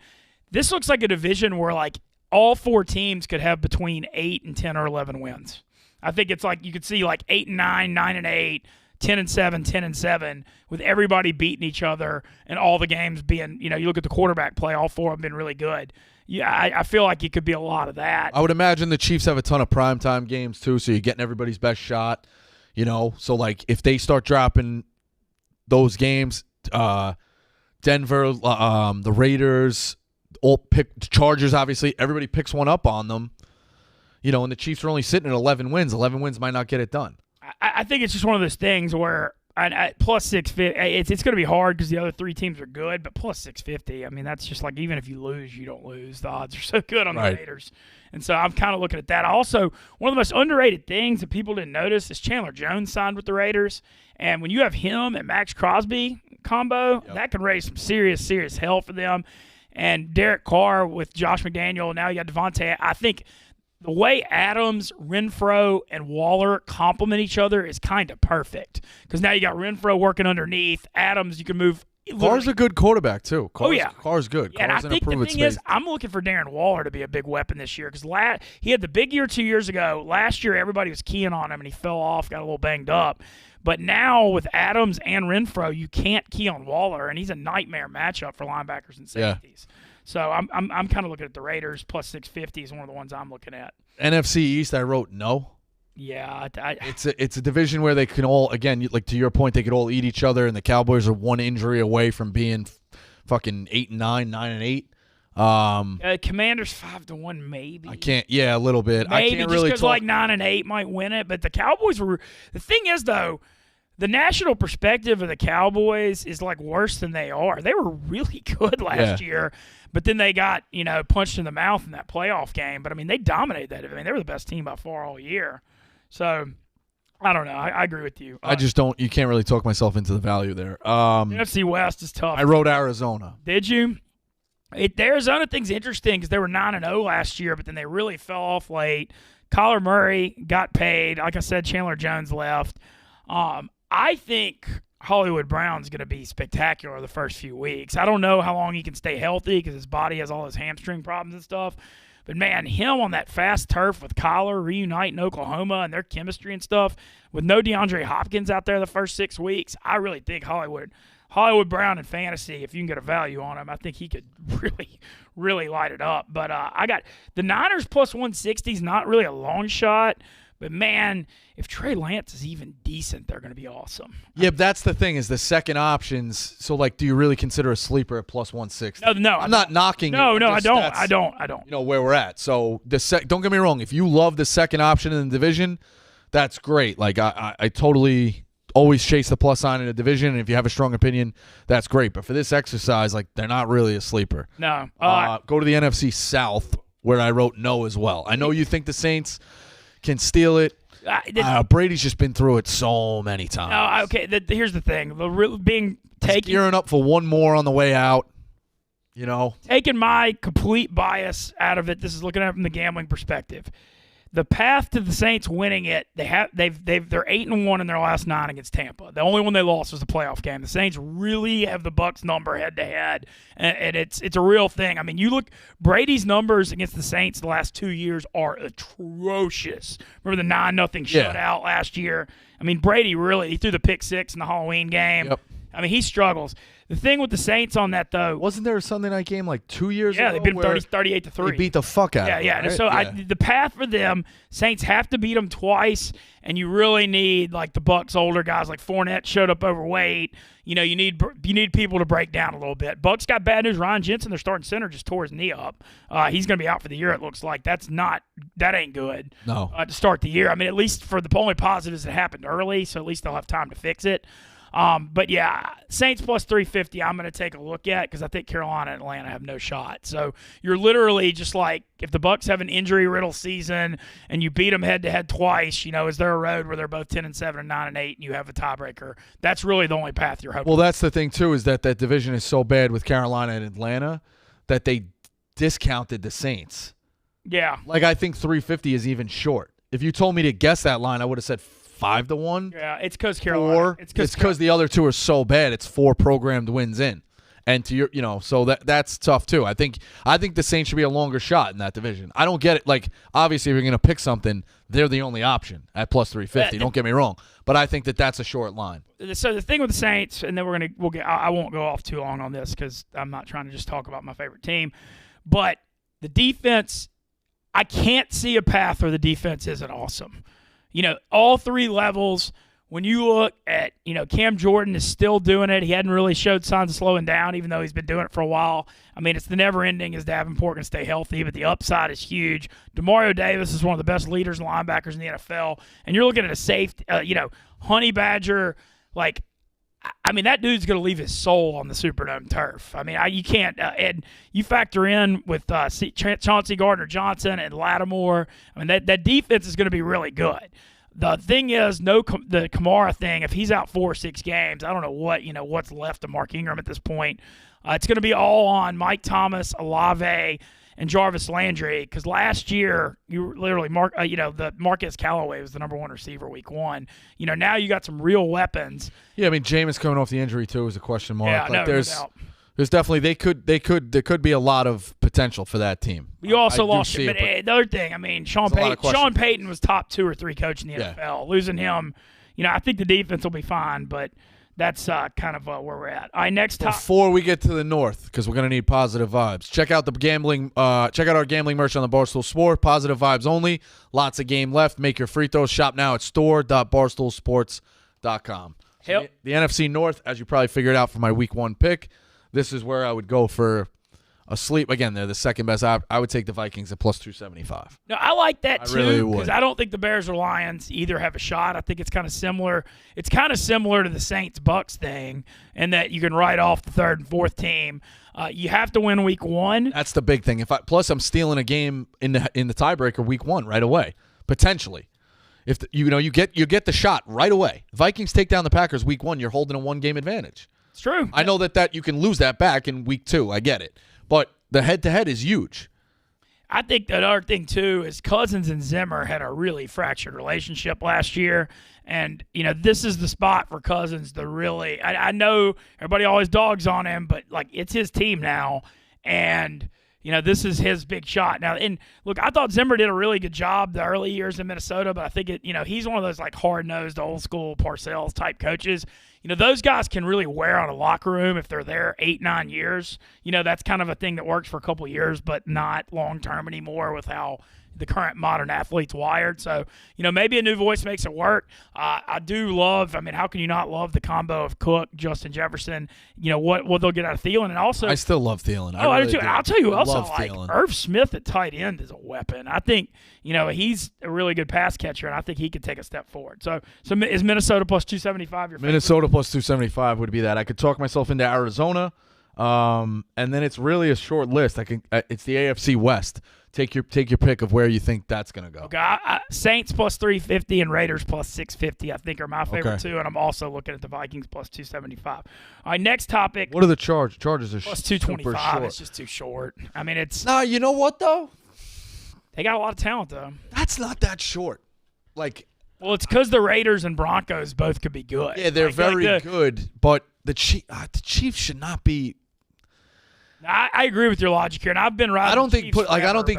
this looks like a division where all 4 teams could have between 8 and 10 or 11 wins. I think it's you could see 8-9, 9-8, 10-7, 10-7, with everybody beating each other and all the games being, you look at the quarterback play, all 4 have been really good. Yeah, I feel like it could be a lot of that. I would imagine the Chiefs have a ton of primetime games too, so you're getting everybody's best shot. So if they start dropping those games, Denver, the Raiders, all pick Chargers, obviously, everybody picks one up on them. And the Chiefs are only sitting at 11 wins. 11 wins might not get it done. I think it's just one of those things where plus 650, it's going to be hard because the other 3 teams are good, but plus 650, I mean, that's just even if you lose, you don't lose. The odds are so good on the Raiders. And so I'm kind of looking at that. Also, one of the most underrated things that people didn't notice is Chandler Jones signed with the Raiders. And when you have him and Max Crosby combo, that can raise some serious, serious hell for them. And Derek Carr with Josh McDaniel, now you got Devontae. I think the way Adams, Renfro, and Waller complement each other is kind of perfect. Because now you got Renfro working underneath. Adams, you can move. Carr's a good quarterback, too. Carr's good. Yeah, and I think the thing is, I'm looking for Darren Waller to be a big weapon this year. Because he had the big year 2 years ago. Last year, everybody was keying on him, and he fell off, got a little banged up. But now with Adams and Renfro, you can't key on Waller, and he's a nightmare matchup for linebackers and safeties. So I'm kind of looking at the Raiders plus 650 is one of the ones I'm looking at. NFC East, I wrote no. Yeah, It's a division where they can all, again, like to your point, they could all eat each other, and the Cowboys are one injury away from being fucking 8-9, 9-8. Commanders 5-1 maybe. I can't. Yeah, a little bit. Maybe I can't just really because like 9-8 might win it, but the Cowboys were. The thing is though, the national perspective of the Cowboys is like worse than they are. They were really good last year, but then they got punched in the mouth in that playoff game. But I mean, they dominated that. I mean, they were the best team by far all year. So I don't know. I agree with you. I just don't. You can't really talk myself into the value there. NFC West is tough. I wrote Arizona. Did you? The Arizona thing's interesting because they were 9-0 last year, but then they really fell off late. Kyler Murray got paid. Like I said, Chandler Jones left. I think Hollywood Brown's going to be spectacular the first few weeks. I don't know how long he can stay healthy because his body has all his hamstring problems and stuff. But, man, him on that fast turf with Kyler reuniting Oklahoma and their chemistry and stuff, with no DeAndre Hopkins out there the first 6 weeks, I really think Hollywood Brown in fantasy, if you can get a value on him, I think he could really, really light it up. But I got the Niners plus 160 is not really a long shot. But, man, if Trey Lance is even decent, they're going to be awesome. Yeah, but that's the thing is the second options. So, like, do you really consider a sleeper at plus 160? No. I'm not knocking No, it. no, I don't. You know, where we're at. So, don't get me wrong. If you love the second option in the division, that's great. Like, I totally always chase the plus sign in a division, and if you have a strong opinion, that's great. But for this exercise, like, they're not really a sleeper. No. Go to the NFC South, where I wrote no as well. I know you think the Saints can steal it. Brady's just been through it so many times. Okay, here's the thing. Gearing up for one more on the way out, Taking my complete bias out of it, this is looking at it from the gambling perspective. The path to the Saints winning it, they're 8-1 in their last 9 against Tampa. The only one they lost was the playoff game. The Saints really have the Bucs number head to head, and it's a real thing. I mean, you look Brady's numbers against the Saints the last 2 years are atrocious. Remember the 9-0 shutout last year? I mean, Brady he threw the pick 6 in the Halloween game. Yep. I mean, he struggles. The thing with the Saints on that, though, wasn't there a Sunday night game like 2 years ago? Yeah, they beat them 38-3. They beat the fuck out of them. Yeah. Right? So the path for them, Saints have to beat them twice, and you really need like the Bucs older guys like Fournette showed up overweight. You need people to break down a little bit. Bucs got bad news. Ryan Jensen, their starting center, just tore his knee up. He's going to be out for the year. It looks like that ain't good. No. To start the year. I mean, at least for the only positives that happened early, so at least they'll have time to fix it. But yeah, Saints plus 350 I'm going to take a look at because I think Carolina and Atlanta have no shot. So you're literally just like, if the Bucs have an injury-riddled season and you beat them head-to-head twice, is there a road where they're both 10-7 and 9-8 and you have a tiebreaker? That's really the only path you're hoping. Well, that's the thing, too, is that division is so bad with Carolina and Atlanta that they discounted the Saints. Yeah. Like, I think 350 is even short. If you told me to guess that line, I would have said 5-1. Yeah, it's because Carolina. It's because the other two are so bad. It's 4 programmed wins in, and to your, so that's tough too. I think the Saints should be a longer shot in that division. I don't get it. Like, obviously, if you're going to pick something, they're the only option at plus 350. Don't get me wrong, but I think that's a short line. So the thing with the Saints, and then I won't go off too long on this because I'm not trying to just talk about my favorite team, but the defense, I can't see a path where the defense isn't awesome. All 3 levels, when you look at, Cam Jordan is still doing it. He hadn't really showed signs of slowing down, even though he's been doing it for a while. I mean, it's the never ending. Is Davenport going to stay healthy? But the upside is huge. Demario Davis is one of the best leaders and linebackers in the NFL. And you're looking at a safety, Honey Badger. Like, I mean, that dude's going to leave his soul on the Superdome turf. I mean, you can't and you factor in with Chauncey Gardner-Johnson and Lattimore. I mean, that defense is going to be really good. The thing is, the Kamara thing, if he's out 4 or 6 games, I don't know what's left of Mark Ingram at this point. It's going to be all on Mike Thomas, Olave, and Jarvis Landry, because last year you literally the Marquez Callaway was the number 1 receiver week 1. Now you got some real weapons. Yeah, I mean Jameis coming off the injury too is a question mark. Yeah, like no doubt. There's definitely there could be a lot of potential for that team. You also lost it, but the other thing, I mean, Sean Payton was top 2 or 3 coach in the NFL. Losing him, I think the defense will be fine, but that's kind of where we're at. All right, next topic. Before we get to the North, because we're gonna need positive vibes. Check out the gambling. Check out our gambling merch on the Barstool Sports. Positive vibes only. Lots of game left. Make your free throws. Shop now at store.barstoolsports.com. So the NFC North, as you probably figured out from my Week 1 pick, this is where I would go for a sleep. Again, they're the second best. I would take the Vikings at plus 275. No, I like that too, really because I don't think the Bears or Lions either have a shot. I think it's kind of similar. It's kind of similar to the Saints-Bucks thing in that you can write off the third and fourth team. You have to win Week 1. That's the big thing. Plus I'm stealing a game in the tiebreaker Week 1 right away, potentially. If you get the shot right away. Vikings take down the Packers Week 1, you're holding a 1-game advantage. It's true. I know that you can lose that back in Week 2. I get it. But the head-to-head is huge. I think the other thing, too, is Cousins and Zimmer had a really fractured relationship last year. And, this is the spot for Cousins to really – I know everybody always dogs on him, but, it's his team now. And – this is his big shot. Now, and look, I thought Zimmer did a really good job the early years in Minnesota, but I think he's one of those hard-nosed, old-school Parcells type coaches. Those guys can really wear on a locker room if they're there 8-9 years. That's kind of a thing that works for a couple of years, but not long-term anymore with how the current modern athlete's wired. So, maybe a new voice makes it work. I do love, how can you not love the combo of Cook, Justin Jefferson, what they'll get out of Thielen. And also, I still love Thielen. I really do. And I'll tell you who else I like. Thielen. Irv Smith at tight end is a weapon. I think, he's a really good pass catcher, and I think he could take a step forward. So is Minnesota plus 275 your favorite? Minnesota plus 275 would be that. I could talk myself into Arizona, and then it's really a short list. It's the AFC West. Take your pick of where you think that's going to go. Okay, Saints plus 350 and Raiders plus 650 I think are my favorite too, and I'm also looking at the Vikings plus 275. All right, next topic. What are the Chargers? Chargers are plus 225. It's just too short. It's – you know what, though? They got a lot of talent, though. That's not that short. Well, it's because the Raiders and Broncos both could be good. Yeah, they're very good, but the Chiefs should not be – I agree with your logic here, and I've been right. I don't think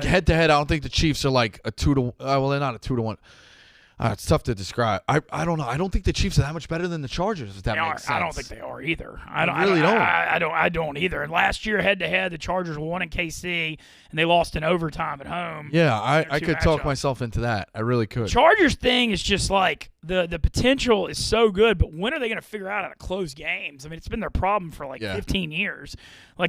head to head. I don't think the Chiefs are like a 2-1. Well, they're not a 2-1. It's tough to describe. I don't know. I don't think the Chiefs are that much better than the Chargers. If that makes sense. I don't think they are either. I really don't. I don't either. And last year, head to head, the Chargers won in KC, and they lost in overtime at home. Yeah, I could talk myself into that. I really could. Chargers thing is just the potential is so good, but when are they going to figure out how to close games? It's been their problem for 15 years.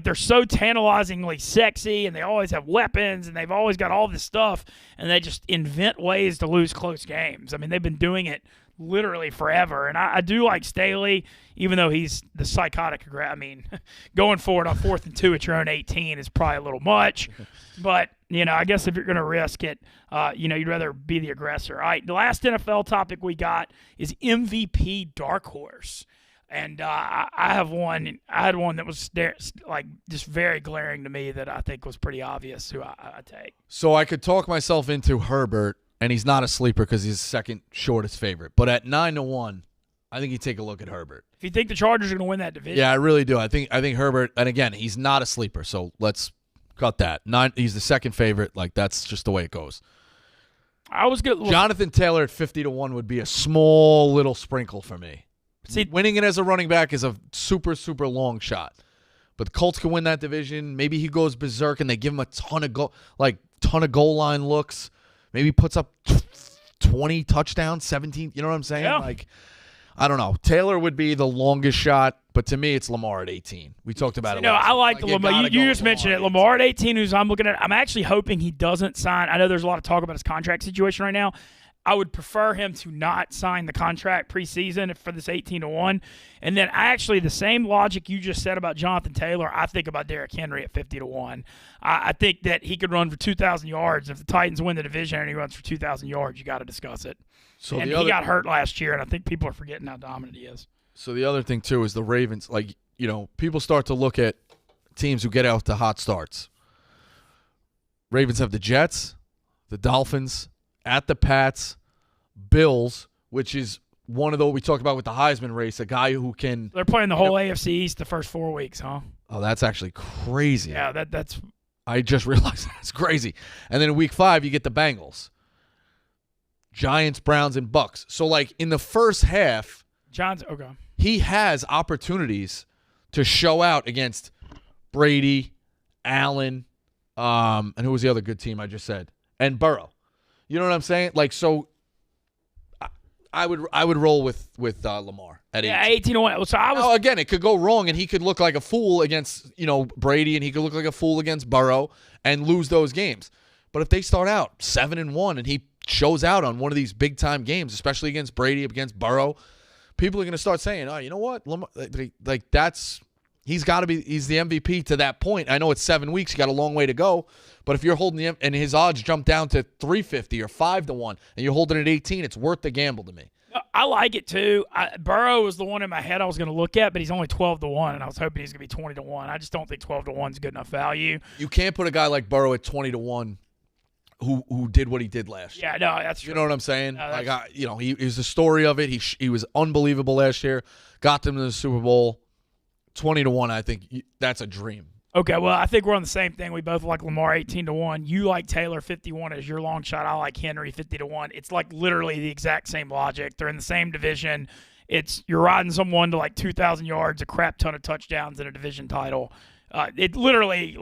They're so tantalizingly sexy, and they always have weapons, and they've always got all this stuff, and they just invent ways to lose close games. They've been doing it literally forever, and I do like Staley, even though he's the psychotic. Going forward on 4th and 2 at your own 18 is probably a little much, but I guess if you're going to risk it, you'd rather be the aggressor. All right, the last NFL topic we got is MVP dark horse. And I have one. I had one that was just very glaring to me that I think was pretty obvious who I take. So I could talk myself into Herbert, and he's not a sleeper because he's the second shortest favorite. But at 9-1, I think you take a look at Herbert. If you think the Chargers are going to win that division, yeah, I really do. I think Herbert, and again, he's not a sleeper. So let's cut that. He's the second favorite. That's just the way it goes. I was good. Jonathan Taylor at 50-1 would be a small little sprinkle for me. See, winning it as a running back is a super, super long shot. But the Colts can win that division. Maybe he goes berserk and they give him a ton of goal line looks. Maybe puts up 20 touchdowns, 17. You know what I'm saying? Yeah. I don't know. Taylor would be the longest shot, but to me, it's Lamar at 18. We talked about it. No, I like the Lamar. You just mentioned it. Lamar at 18, who's I'm looking at. I'm actually hoping he doesn't sign. I know there's a lot of talk about his contract situation right now. I would prefer him to not sign the contract preseason for this 18-1. And then actually the same logic you just said about Jonathan Taylor, I think about Derrick Henry at 50-1. I think that he could run for 2,000 yards. If the Titans win the division and he runs for 2,000 yards, you got to discuss it. So he got hurt last year, and I think people are forgetting how dominant he is. So the other thing, too, is the Ravens. People start to look at teams who get out to hot starts. Ravens have the Jets, the Dolphins, at the Pats, Bills, which is one of those we talked about with the Heisman race, a guy who can. They're playing the whole AFC East the first 4 weeks, huh? Oh, that's actually crazy. Yeah, that's. I just realized that's crazy. And then in week 5, you get the Bengals, Giants, Browns, and Bucks. So in the first half, John's okay. He has opportunities to show out against Brady, Allen, and who was the other good team I just said? And Burrow. You know what I'm saying? Like, so I would roll with Lamar at 18-1. So Now, again, it could go wrong, and he could look like a fool against Brady, and he could look like a fool against Burrow and lose those games. But if they start out 7-1 and he shows out on one of these big time games, especially against Brady, against Burrow, people are going to start saying, "Oh, you know what? Lamar, like he's got to be. He's the MVP to that point." I know it's 7 weeks; you got a long way to go. But if you're holding and his odds jump down to 350 or 5-1, and you're holding it at 18, it's worth the gamble to me. I like it too. Burrow was the one in my head I was going to look at, but he's only 12-1, and I was hoping he's going to be 20-1. I just don't think 12-1 is good enough value. You can't put a guy like Burrow at 20-1 who did what he did last year. Yeah, no, that's true. You know what I'm saying? He was the story of it. He was unbelievable last year. Got them to the Super Bowl. 20-1. I think that's a dream. Okay, well, I think we're on the same thing. We both like Lamar 18-1. You like Taylor 51 as your long shot. I like Henry 50-1. It's like literally the exact same logic. They're in the same division. You're riding someone to like 2,000 yards, a crap ton of touchdowns, and a division title. It literally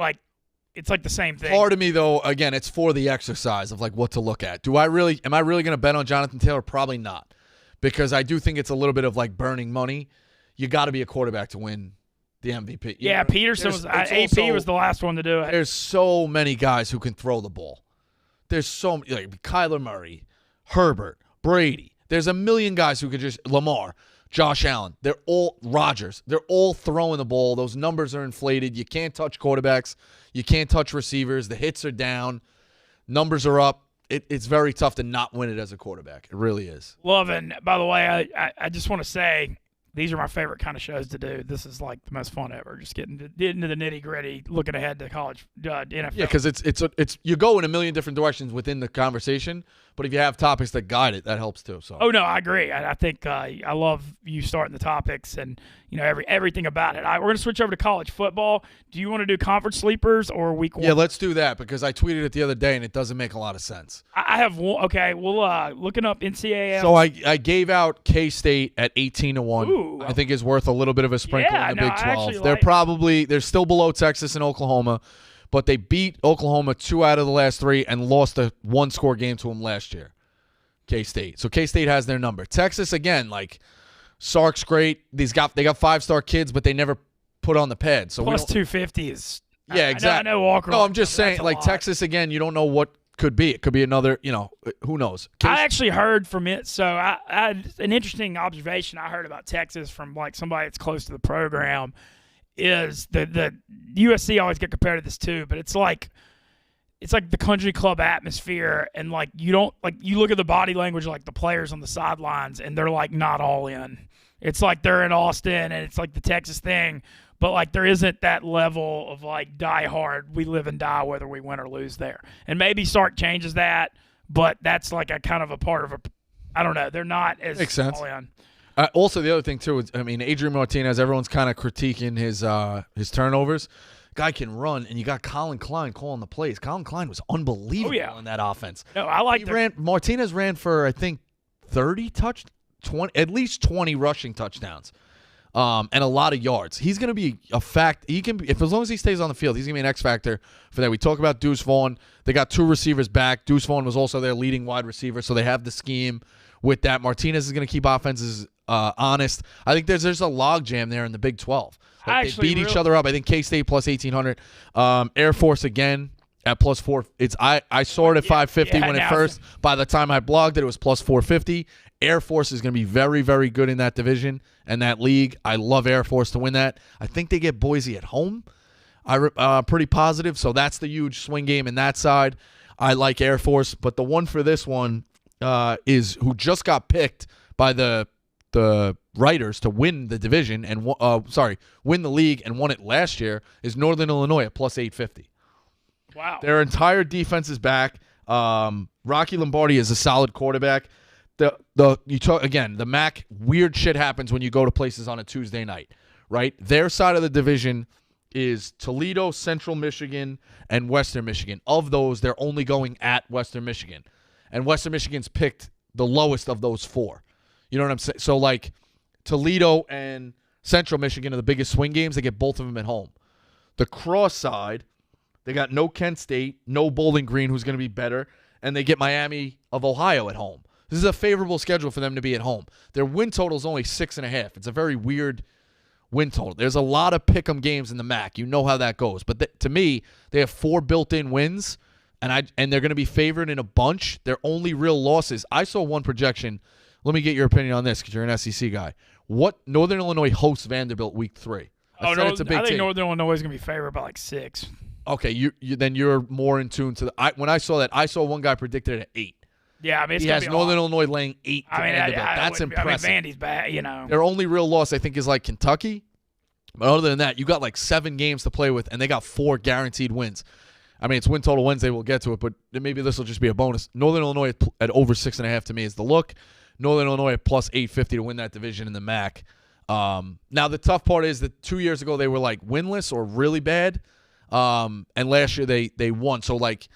it's like the same thing. Part of me though, again, it's for the exercise of like what to look at. Am I really going to bet on Jonathan Taylor? Probably not, because I do think it's a little bit of like burning money. You got to be a quarterback to win the MVP. Yeah, Peterson was the last one to do it. There's so many guys who can throw the ball. There's so many, like Kyler Murray, Herbert, Brady. There's a million guys who could just Lamar, Josh Allen. They're all Rodgers. They're all throwing the ball. Those numbers are inflated. You can't touch quarterbacks. You can't touch receivers. The hits are down. Numbers are up. It's very tough to not win it as a quarterback. It really is. Loving. By the way, I just want to say, these are my favorite kind of shows to do. This is like the most fun ever. Just getting into the nitty gritty, looking ahead to college, NFL. Yeah, because it's you go in a million different directions within the conversation, but if you have topics that guide it, that helps too. So. Oh no, I agree. I think I love you starting the topics and everything about it. We're gonna switch over to college football. Do you want to do conference sleepers or week one? Yeah, let's do that because I tweeted it the other day and it doesn't make a lot of sense. I have one. Okay, well, looking up NCAA. So I gave out K-State at 18-1. Ooh. I think is worth a little bit of a sprinkle in the Big 12. They're still below Texas and Oklahoma, but they beat Oklahoma 2 out of the last 3 and lost a 1-score game to them last year. K-State. So K-State has their number. Texas again, like Sark's great. They got 5-star kids, but they never put on the pad. So plus 250 is. Yeah, exactly. I know Walker. No, I'm just saying, like Texas again. You don't know what could be. It could be another. Who knows? I actually heard from it. So I had an interesting observation I heard about Texas from like somebody that's close to the program. Is the USC always get compared to this too, but it's like the country club atmosphere, and like you look at the body language of like the players on the sidelines, and they're like not all in. It's like they're in Austin, and it's like the Texas thing, but like there isn't that level of like die hard. We live and die whether we win or lose there, and maybe Sark changes that, but that's like a kind of a part of a. I don't know. They're not as Makes sense. all in. Also, the other thing too is, Adrian Martinez. Everyone's kind of critiquing his turnovers. Guy can run, and you got Colin Klein calling the plays. Colin Klein was unbelievable in that offense. No, I like Martinez ran for I think 20, at least 20 rushing touchdowns, and a lot of yards. He's going to be a fact. He can be, as long as he stays on the field, he's going to be an X factor for that. We talk about Deuce Vaughn. They got 2 receivers back. Deuce Vaughn was also their leading wide receiver, so they have the scheme with that. Martinez is going to keep offenses honest. I think there's a log jam there in the Big 12. They beat each other up. I think K-State plus 1,800. Air Force again at plus 4. I saw it at 550 when it first. By the time I blogged it was plus 450. Air Force is going to be very, very good in that division and that league. I love Air Force to win that. I think they get Boise at home. Pretty positive. So that's the huge swing game in that side. I like Air Force, but the one for this one is who just got picked by the writers to win the division and win the league and won it last year is Northern Illinois at plus 850. Wow. Their entire defense is back. Rocky Lombardi is a solid quarterback. The MAC, weird shit happens when you go to places on a Tuesday night, right? Their side of the division is Toledo, Central Michigan, and Western Michigan. Of those, they're only going at Western Michigan. And Western Michigan's picked the lowest of those 4. You know what I'm saying? So, like, Toledo and Central Michigan are the biggest swing games. They get both of them at home. The cross side, they got no Kent State, no Bowling Green, who's going to be better, and they get Miami of Ohio at home. This is a favorable schedule for them to be at home. Their win total is only 6.5. It's a very weird win total. There's a lot of pick'em games in the MAC. You know how that goes. But to me, they have 4 built-in wins, and they're going to be favored in a bunch. Their only real losses. I saw one projection. Let me get your opinion on this because you're an SEC guy. What Northern Illinois hosts Vanderbilt week 3? I think Northern Illinois is going to be favored by like 6. Okay, then you're more in tune to the. When I saw that, I saw one guy predicted it at 8. Yeah, I mean, he has Northern Illinois laying 8 to Vanderbilt. That's impressive. I mean, Vandy's bad, you know. Their only real loss, I think, is like Kentucky. But other than that, you got like 7 games to play with, and they got 4 guaranteed wins. I mean, it's win total Wednesday. We'll get to it, but maybe this will just be a bonus. Northern Illinois at over 6.5 to me is the look. Northern Illinois at plus 850 to win that division in the MAC. Now, the tough part is that 2 years ago they were like winless or really bad, and last year they won. So, like,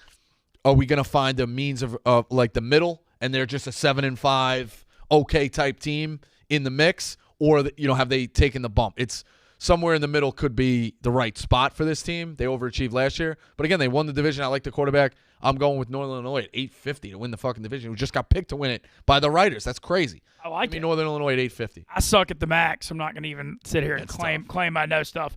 are we going to find a means of like the middle, and they're just a 7-5 okay type team in the mix, or have they taken the bump? It's somewhere in the middle could be the right spot for this team. They overachieved last year, but again, they won the division. I like the quarterback. I'm going with Northern Illinois at 850 to win the fucking division. Who just got picked to win it by the writers? That's crazy. I like it. Northern Illinois at 850. I suck at the MAC, so I'm not going to even sit here and claim I know stuff.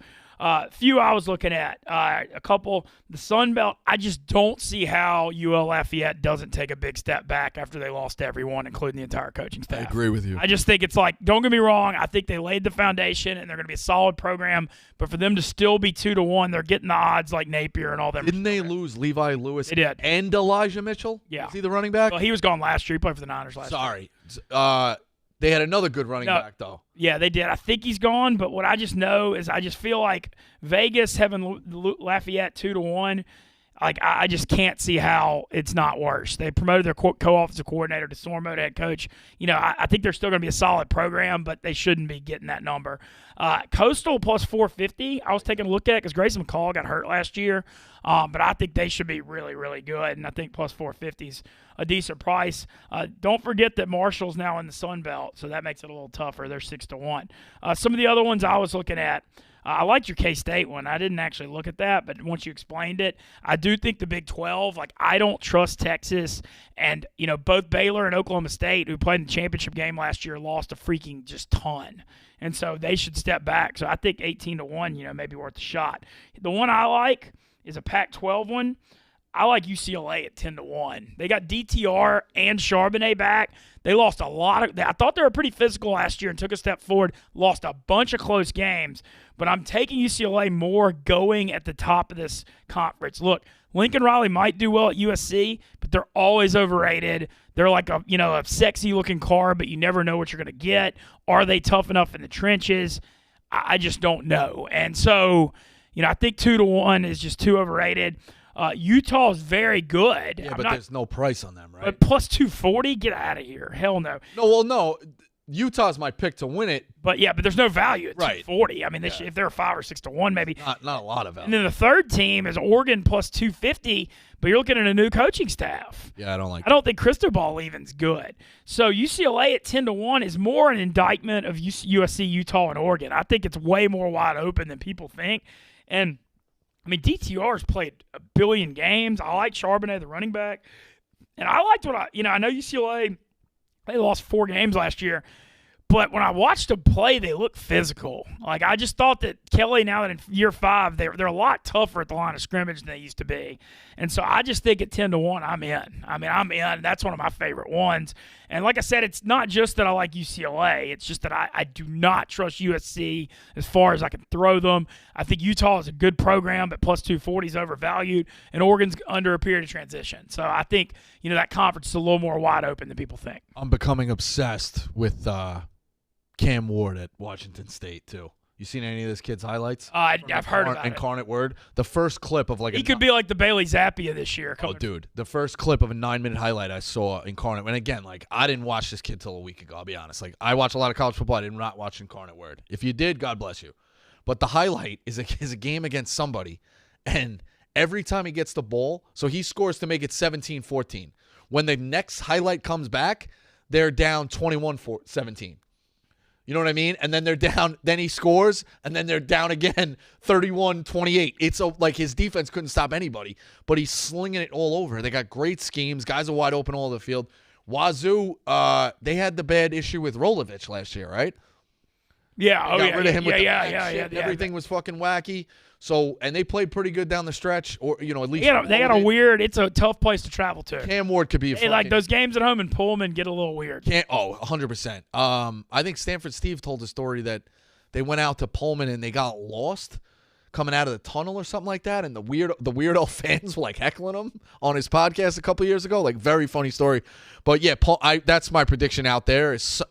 Few I was looking at. A couple. The Sun Belt, I just don't see how UL Lafayette doesn't take a big step back after they lost everyone, including the entire coaching staff. I agree with you. I just think it's like, don't get me wrong, I think they laid the foundation and they're going to be a solid program, but for them to still be 2-1, they're getting the odds like Napier and all them. Didn't they lose Levi Lewis they did. And Elijah Mitchell? Yeah. Is he the running back? Well, he was gone last year. He played for the Niners last year. Sorry. They had another good running back, though. Yeah, they did. I think he's gone, but what I just know is I just feel like Vegas having Lafayette 2-1, like I just can't see how it's not worse. They promoted their co-offensive coordinator to Sormo to head coach. I think they're still going to be a solid program, but they shouldn't be getting that number. Coastal plus 450, I was taking a look at it because Grayson McCall got hurt last year, but I think they should be really, really good, and I think plus 450 is a decent price. Don't forget that Marshall's now in the Sun Belt, so that makes it a little tougher. They're 6-1. Some of the other ones I was looking at, I liked your K-State one. I didn't actually look at that, but once you explained it, I do think the Big 12, like I don't trust Texas. And, both Baylor and Oklahoma State, who played in the championship game last year, lost a freaking just ton. And so they should step back. So I think 18-1, may be worth a shot. The one I like is a Pac-12 one. I like UCLA at 10-1. They got DTR and Charbonnet back. They lost a lot I thought they were pretty physical last year and took a step forward, lost a bunch of close games. But I'm taking UCLA more going at the top of this conference. Look, Lincoln Riley might do well at USC, but they're always overrated. They're like a sexy-looking car, but you never know what you're going to get. Are they tough enough in the trenches? I just don't know. And so, I think 2-1 is just too overrated. Utah is very good. Yeah, but there's no price on them, right? But plus 240? Get out of here. Hell no. No. Utah's my pick to win it. But there's no value at 240. I mean, if they're 5 or 6-1, maybe. Not a lot of value. And then the third team is Oregon plus 250, but you're looking at a new coaching staff. Yeah, I don't think Cristobal leaving's good. So UCLA at 10-1 is more an indictment of USC, Utah, and Oregon. I think it's way more wide open than people think. And DTR's played a billion games. I like Charbonnet, the running back. And I liked I know UCLA, they lost 4 games last year. But when I watched them play, they look physical. Like, I just thought that Kelly, now that in year 5, they're a lot tougher at the line of scrimmage than they used to be. And so I just think at 10-1, I'm in. I'm in. That's one of my favorite ones. And like I said, it's not just that I like UCLA. It's just that I do not trust USC as far as I can throw them. I think Utah is a good program, but plus 240 is overvalued. And Oregon's under a period of transition. So I think, that conference is a little more wide open than people think. I'm becoming obsessed with Cam Ward at Washington State, too. You seen any of this kid's highlights? I've heard about it. Incarnate Word. The first clip of he could be like the Bailey Zappi of this year. Dude. The first clip of a 9-minute highlight I saw Incarnate. And again, I didn't watch this kid till a week ago, I'll be honest. I watch a lot of college football. I did not watch Incarnate Word. If you did, God bless you. But the highlight is a game against somebody. And every time he gets the ball, so he scores to make it 17-14. When the next highlight comes back, they're down 21-17. You know what I mean? And then they're down. Then he scores, and then they're down again, 31-28. It's like his defense couldn't stop anybody, but he's slinging it all over. They got great schemes. Guys are wide open all over the field. Wazoo, they had the bad issue with Rolovich last year, right? Yeah. Got rid of him with the yeah. Everything was fucking wacky. So, and they played pretty good down the stretch, or at least they got a weird. It's a tough place to travel to. Cam Ward could be like those games at home in Pullman get a little weird. 100%. I think Stanford Steve told a story that they went out to Pullman and they got lost coming out of the tunnel or something like that, and the weirdo fans were like heckling him on his podcast a couple years ago. Like, very funny story. But yeah, that's my prediction out there is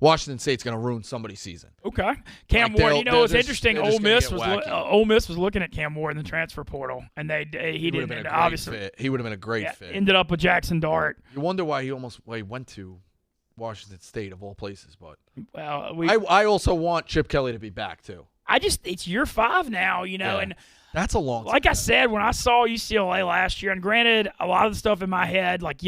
Washington State's going to ruin somebody's season. Okay, Cam Ward. What's interesting? Ole Miss was looking at Cam Ward in the transfer portal, and he didn't. Obviously, he would have been a great fit. Ended up with Jackson Dart. You wonder why he went to Washington State of all places. But I also want Chip Kelly to be back too. It's year 5 now, and that's a long time. Like I said, when I saw UCLA last year, and granted, a lot of the stuff in my head, like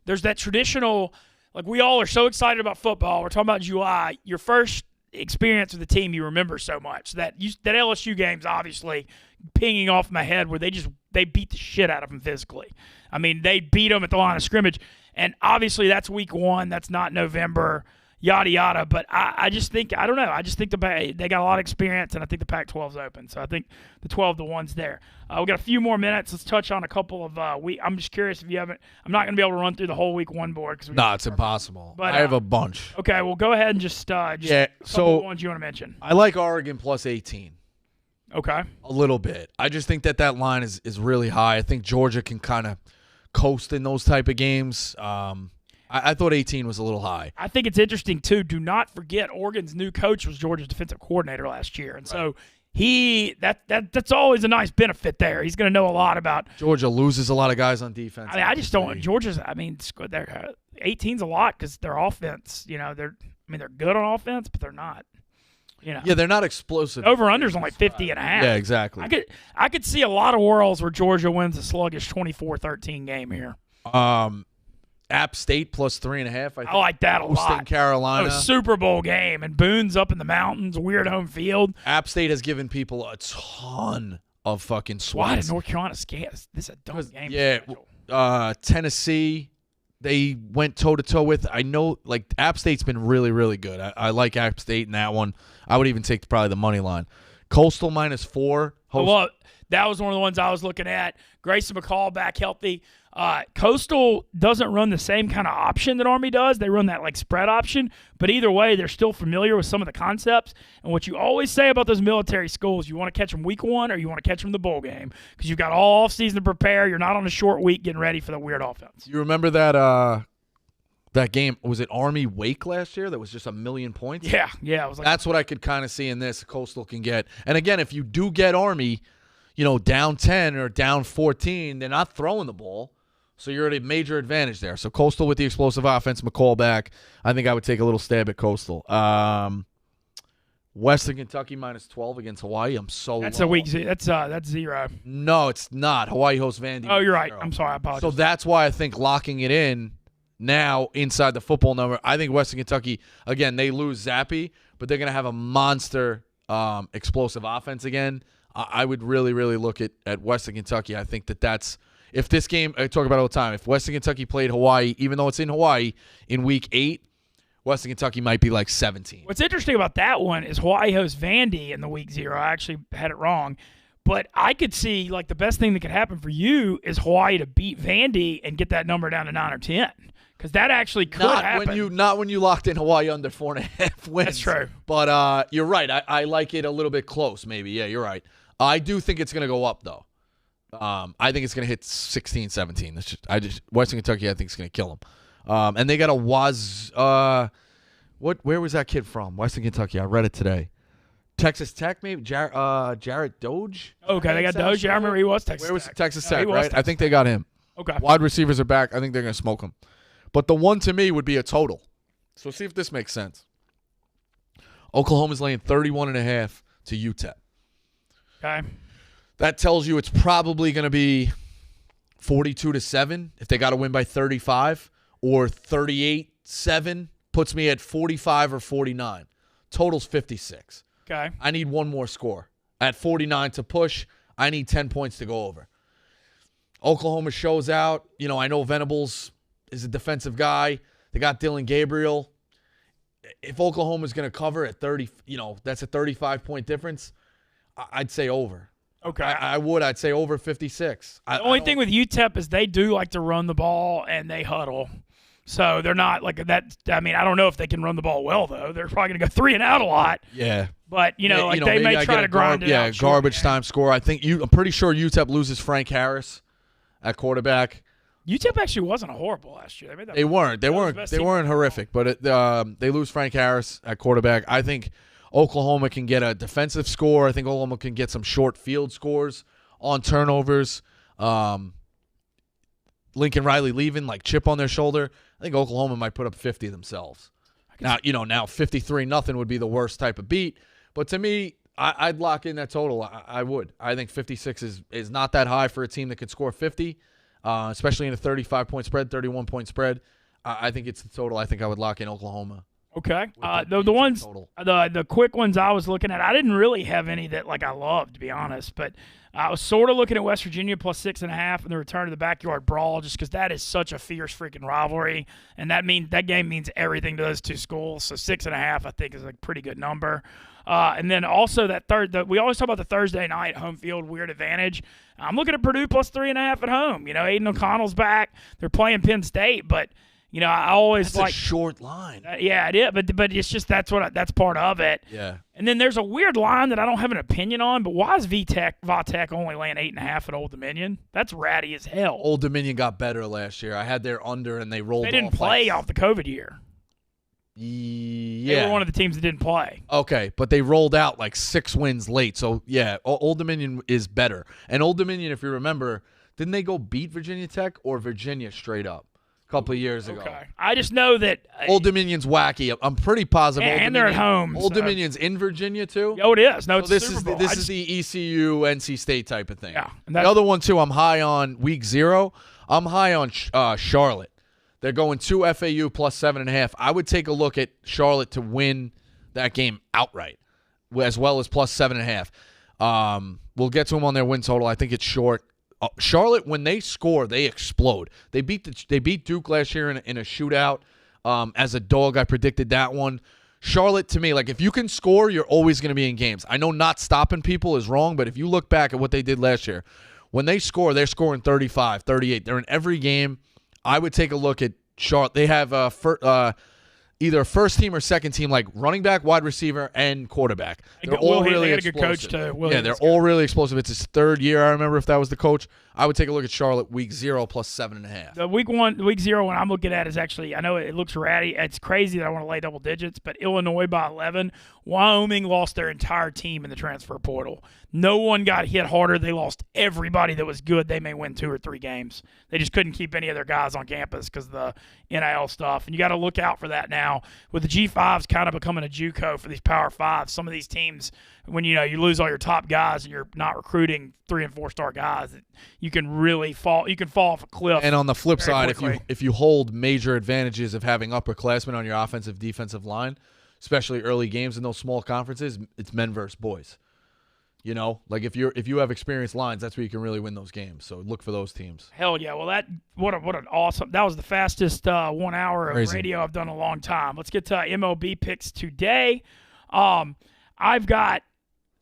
there's that traditional, like we all are so excited about football. We're talking about July. Your first experience with the team you remember so much. That LSU game's obviously pinging off my head where they beat the shit out of them physically. I mean, they beat them at the line of scrimmage, and obviously that's week 1. That's not November. Yada yada, but I just think I don't know. I just think they got a lot of experience, and I think the Pac-12's open. So I think the 12-1's there. We got a few more minutes. Let's touch on a couple of I'm just curious if you haven't. I'm not going to be able to run through the whole week 1 board because it's impossible. But I have a bunch. Okay, well go ahead and just yeah. So of ones you want to mention. I like Oregon plus 18. Okay. A little bit. I just think that line is really high. I think Georgia can kind of coast in those type of games. I thought 18 was a little high. I think it's interesting, too. Do not forget Oregon's new coach was Georgia's defensive coordinator last year. And so that's always a nice benefit there. He's going to know a lot about. Georgia loses a lot of guys on defense. I mean, I just don't. Georgia's, 18's a lot because their offense, they're good on offense, but they're not. Yeah, they're not explosive. Over-under's only 50.5. Yeah, exactly. I could see a lot of worlds where Georgia wins a sluggish 24-13 game here. App State plus 3.5. I like that a lot. Hosting Carolina. A Super Bowl game, and Boone's up in the mountains, weird home field. App State has given people a ton of fucking sweats. Why did North Carolina scare? This is a dumb game. Yeah, Tennessee, they went toe-to-toe with. I know, like, App State's been really, really good. I like App State in that one. I would even take probably the money line. Coastal minus 4. Well, that was one of the ones I was looking at. Grayson McCall back healthy. Coastal doesn't run the same kind of option that Army does. They run that like spread option, but either way, they're still familiar with some of the concepts. And what you always say about those military schools, you want to catch them week 1 or you want to catch them in the bowl game because you've got all offseason to prepare. You're not on a short week getting ready for the weird offense. You remember that game? Was it Army Wake last year? That was just 1,000,000 points. Yeah. It was like, that's what I could kind of see in this. Coastal can get, and again, if you do get Army, down 10 or down 14, they're not throwing the ball. So you're at a major advantage there. So Coastal with the explosive offense, McCall back. I think I would take a little stab at Coastal. Western Kentucky minus 12 against Hawaii. I'm so that's low. a week. That's 0. No, it's not. Hawaii hosts Vandy. Oh, you're right. 0. I'm sorry. I apologize. So that's why I think locking it in now inside the football number. I think Western Kentucky, again, they lose Zappy, but they're going to have a monster explosive offense again. I would really, really look at Western Kentucky. I think that's – if this game, I talk about it all the time, if Western Kentucky played Hawaii, even though it's in Hawaii, in week 8, Western Kentucky might be like 17. What's interesting about that one is Hawaii hosts Vandy in the week 0. I actually had it wrong. But I could see, like, the best thing that could happen for you is Hawaii to beat Vandy and get that number down to 9 or 10. Because that actually could happen. Not when you locked in Hawaii under 4.5 wins. That's true. But you're right. I like it a little bit close, maybe. Yeah, you're right. I do think it's going to go up, though. I think it's going to hit 16, 17. Western Kentucky, I think, is going to kill them. And they got a where was that kid from? Western Kentucky. I read it today. Texas Tech, maybe? Jarrett Doge? Okay, they got Doge. Yeah, I remember he was Texas Tech. Where was Texas Tech, right? I think they got him. Okay. Wide receivers are back. I think they're going to smoke them. But the one to me would be a total. So see if this makes sense. Oklahoma's laying 31.5 to UTEP. Okay. That tells you it's probably going to be 42-7 if they got to win by 35, or 38-7 puts me at 45 or 49. Total's 56. Okay. I need one more score. At 49 to push, I need 10 points to go over. Oklahoma shows out. I know Venables is a defensive guy. They got Dylan Gabriel. If Oklahoma's going to cover at 30, that's a 35-point difference, I'd say over. Okay. I'd say over 56. The only thing with UTEP is they do like to run the ball and they huddle. So they're not like that. I mean, I don't know if they can run the ball well, though. They're probably going to go 3 and out a lot. Yeah. But, they may try to grind it out. Yeah, garbage time score. I'm pretty sure UTEP loses Frank Harris at quarterback. UTEP actually wasn't horrible last year. They weren't. They weren't horrific, but they lose Frank Harris at quarterback. I think Oklahoma can get a defensive score. I think Oklahoma can get some short field scores on turnovers. Lincoln Riley leaving, like chip on their shoulder. I think Oklahoma might put up 50 themselves. Now 53-0 would be the worst type of beat. But to me, I'd lock in that total. I would. I think 56 is not that high for a team that could score 50, especially in a 35-point spread, 31-point spread. I think it's the total. I think I would lock in Oklahoma. Okay. The quick ones I was looking at, I didn't really have any that I loved, to be honest. But I was sort of looking at West Virginia plus 6.5 and the return to the backyard brawl, just because that is such a fierce freaking rivalry, and that game means everything to those two schools. So 6.5, I think, is a pretty good number. And then also we always talk about the Thursday night home field weird advantage. I'm looking at Purdue plus 3.5 at home. Aiden O'Connell's back. They're playing Penn State, but I always that's a short line. Yeah, it is, but it's just that's part of it. Yeah. And then there's a weird line that I don't have an opinion on, but why is Va-Tech only laying 8.5 at Old Dominion? That's ratty as hell. Old Dominion got better last year. I had their under, and they rolled. They didn't play off the COVID year. Yeah. They were one of the teams that didn't play. Okay, but they rolled out 6 wins late. So, yeah, Old Dominion is better. And Old Dominion, if you remember, didn't they go beat Virginia Tech or Virginia straight up a couple of years ago? Okay. I just know that Old Dominion's wacky. I'm pretty positive. And they're at home. Old Dominion's in Virginia, too? Oh, it is. No, it's this Super Bowl. This is the ECU, NC State type of thing. Yeah. The other one, too, I'm high on week 0. I'm high on Charlotte. They're going 2 FAU plus 7.5. I would take a look at Charlotte to win that game outright, as well as plus 7.5. We'll get to them on their win total. I think it's short. Charlotte, when they score, they explode. They beat Duke last year in a shootout. As a dog, I predicted that one. Charlotte, to me, if you can score, you're always going to be in games. I know not stopping people is wrong, but if you look back at what they did last year, when they score, they're scoring 35, 38. They're in every game. I would take a look at Charlotte. They have either first team or second team, running back, wide receiver, and quarterback. They're all really explosive. They got a good coach, too. They're all really explosive. It's his 3rd year, I remember, if that was the coach. I would take a look at Charlotte week 0 plus 7.5. The week 0 one I'm looking at is actually, I know it looks ratty. It's crazy that I want to lay double digits, but Illinois by 11. Wyoming lost their entire team in the transfer portal. No one got hit harder. They lost everybody that was good. They may win 2 or 3 games. They just couldn't keep any of their guys on campus because of the NIL stuff. And you got to look out for that now. With the G5s kind of becoming a JUCO for these Power 5s, some of these teams, when you lose all your top guys and you're not recruiting 3- and 4-star guys, you can really fall. You can fall off a cliff. And on the flip side, if you hold major advantages of having upperclassmen on your offensive defensive line, especially early games in those small conferences, it's men versus boys. If you have experienced lines, that's where you can really win those games. So look for those teams. Hell yeah! Well, what an awesome. That was the fastest 1 hour of radio I've done in a long time. Let's get to MLB picks today. I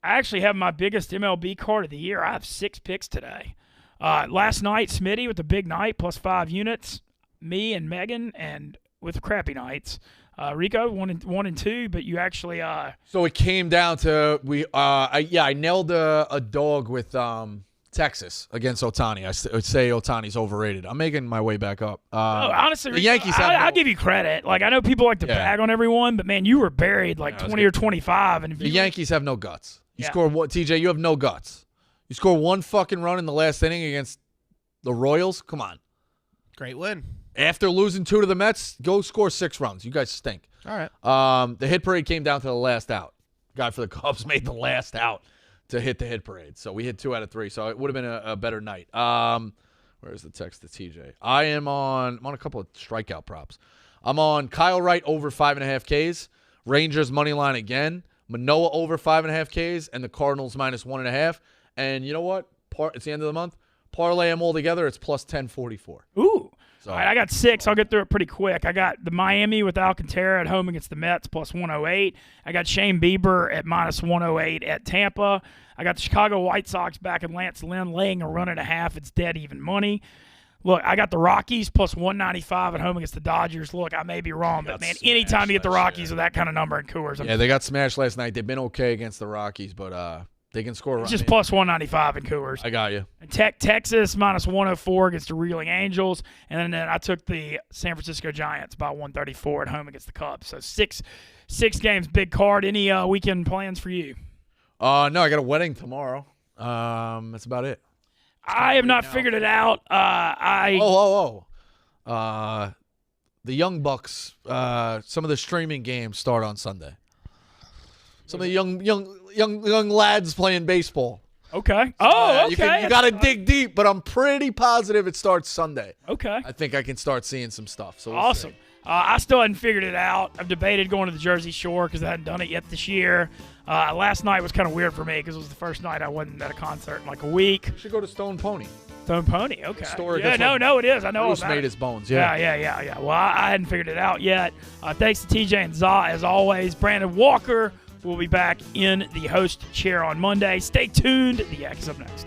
actually have my biggest MLB card of the year. I have 6 picks today. Last night, Smitty with the big night plus 5 units. Me and Megan and with crappy nights. Rico 1 and 2, but you actually. So it came down to I nailed a dog with Texas against Ohtani. I would say Ohtani's overrated. I'm making my way back up. Honestly, the Yankees. I'll give you credit. I know people like to bag on everyone, but man, you were buried 20 or 25, and the Yankees have no guts. You score what, TJ? You have no guts. You score 1 fucking run in the last inning against the Royals. Come on. Great win. After losing 2 to the Mets, go score 6 runs. You guys stink. All right. The hit parade came down to the last out. Guy for the Cubs made the last out to hit the hit parade. So we hit 2 out of 3. So it would have been a better night. Where's the text to TJ? I'm on a couple of strikeout props. I'm on Kyle Wright over 5.5 Ks. Rangers money line again. Manoah over 5.5 Ks, and the Cardinals minus 1.5. And you know what? It's the end of the month. Parlay them all together. It's plus 1044. Ooh. So, All right, I got 6. I'll get through it pretty quick. I got the Miami with Alcantara at home against the Mets plus 108. I got Shane Bieber at minus 108 at Tampa. I got the Chicago White Sox back in Lance Lynn laying a 1.5. It's dead even money. Look, I got the Rockies plus 195 at home against the Dodgers. Look, I may be wrong, but, man, anytime you get the Rockies with that kind of number in Coors. Yeah, they got smashed last night. They've been okay against the Rockies, but they can score. It's just plus 195 in Coors. I got you. And Texas minus 104 against the Reeling Angels. And then I took the San Francisco Giants by 134 at home against the Cubs. So six games, big card. Any weekend plans for you? No, I got a wedding tomorrow. That's about it. I have not figured it out. The Young Bucks. Some of the streaming games start on Sunday. Some of the young lads playing baseball. Okay. You got to dig deep, but I'm pretty positive it starts Sunday. Okay. I think I can start seeing some stuff. So we'll awesome. see. I still hadn't figured it out. I've debated going to the Jersey Shore because I hadn't done it yet this year. Last night was kind of weird for me because it was the first night I wasn't at a concert in like a week. You should go to Stone Pony. Stone Pony, okay. Yeah, no, it is. I know Bruce about made it. his bones, yeah. Yeah. Well, I hadn't figured it out yet. Thanks to TJ and Za, as always. Brandon Walker will be back in the host chair on Monday. Stay tuned. The Yak is up next.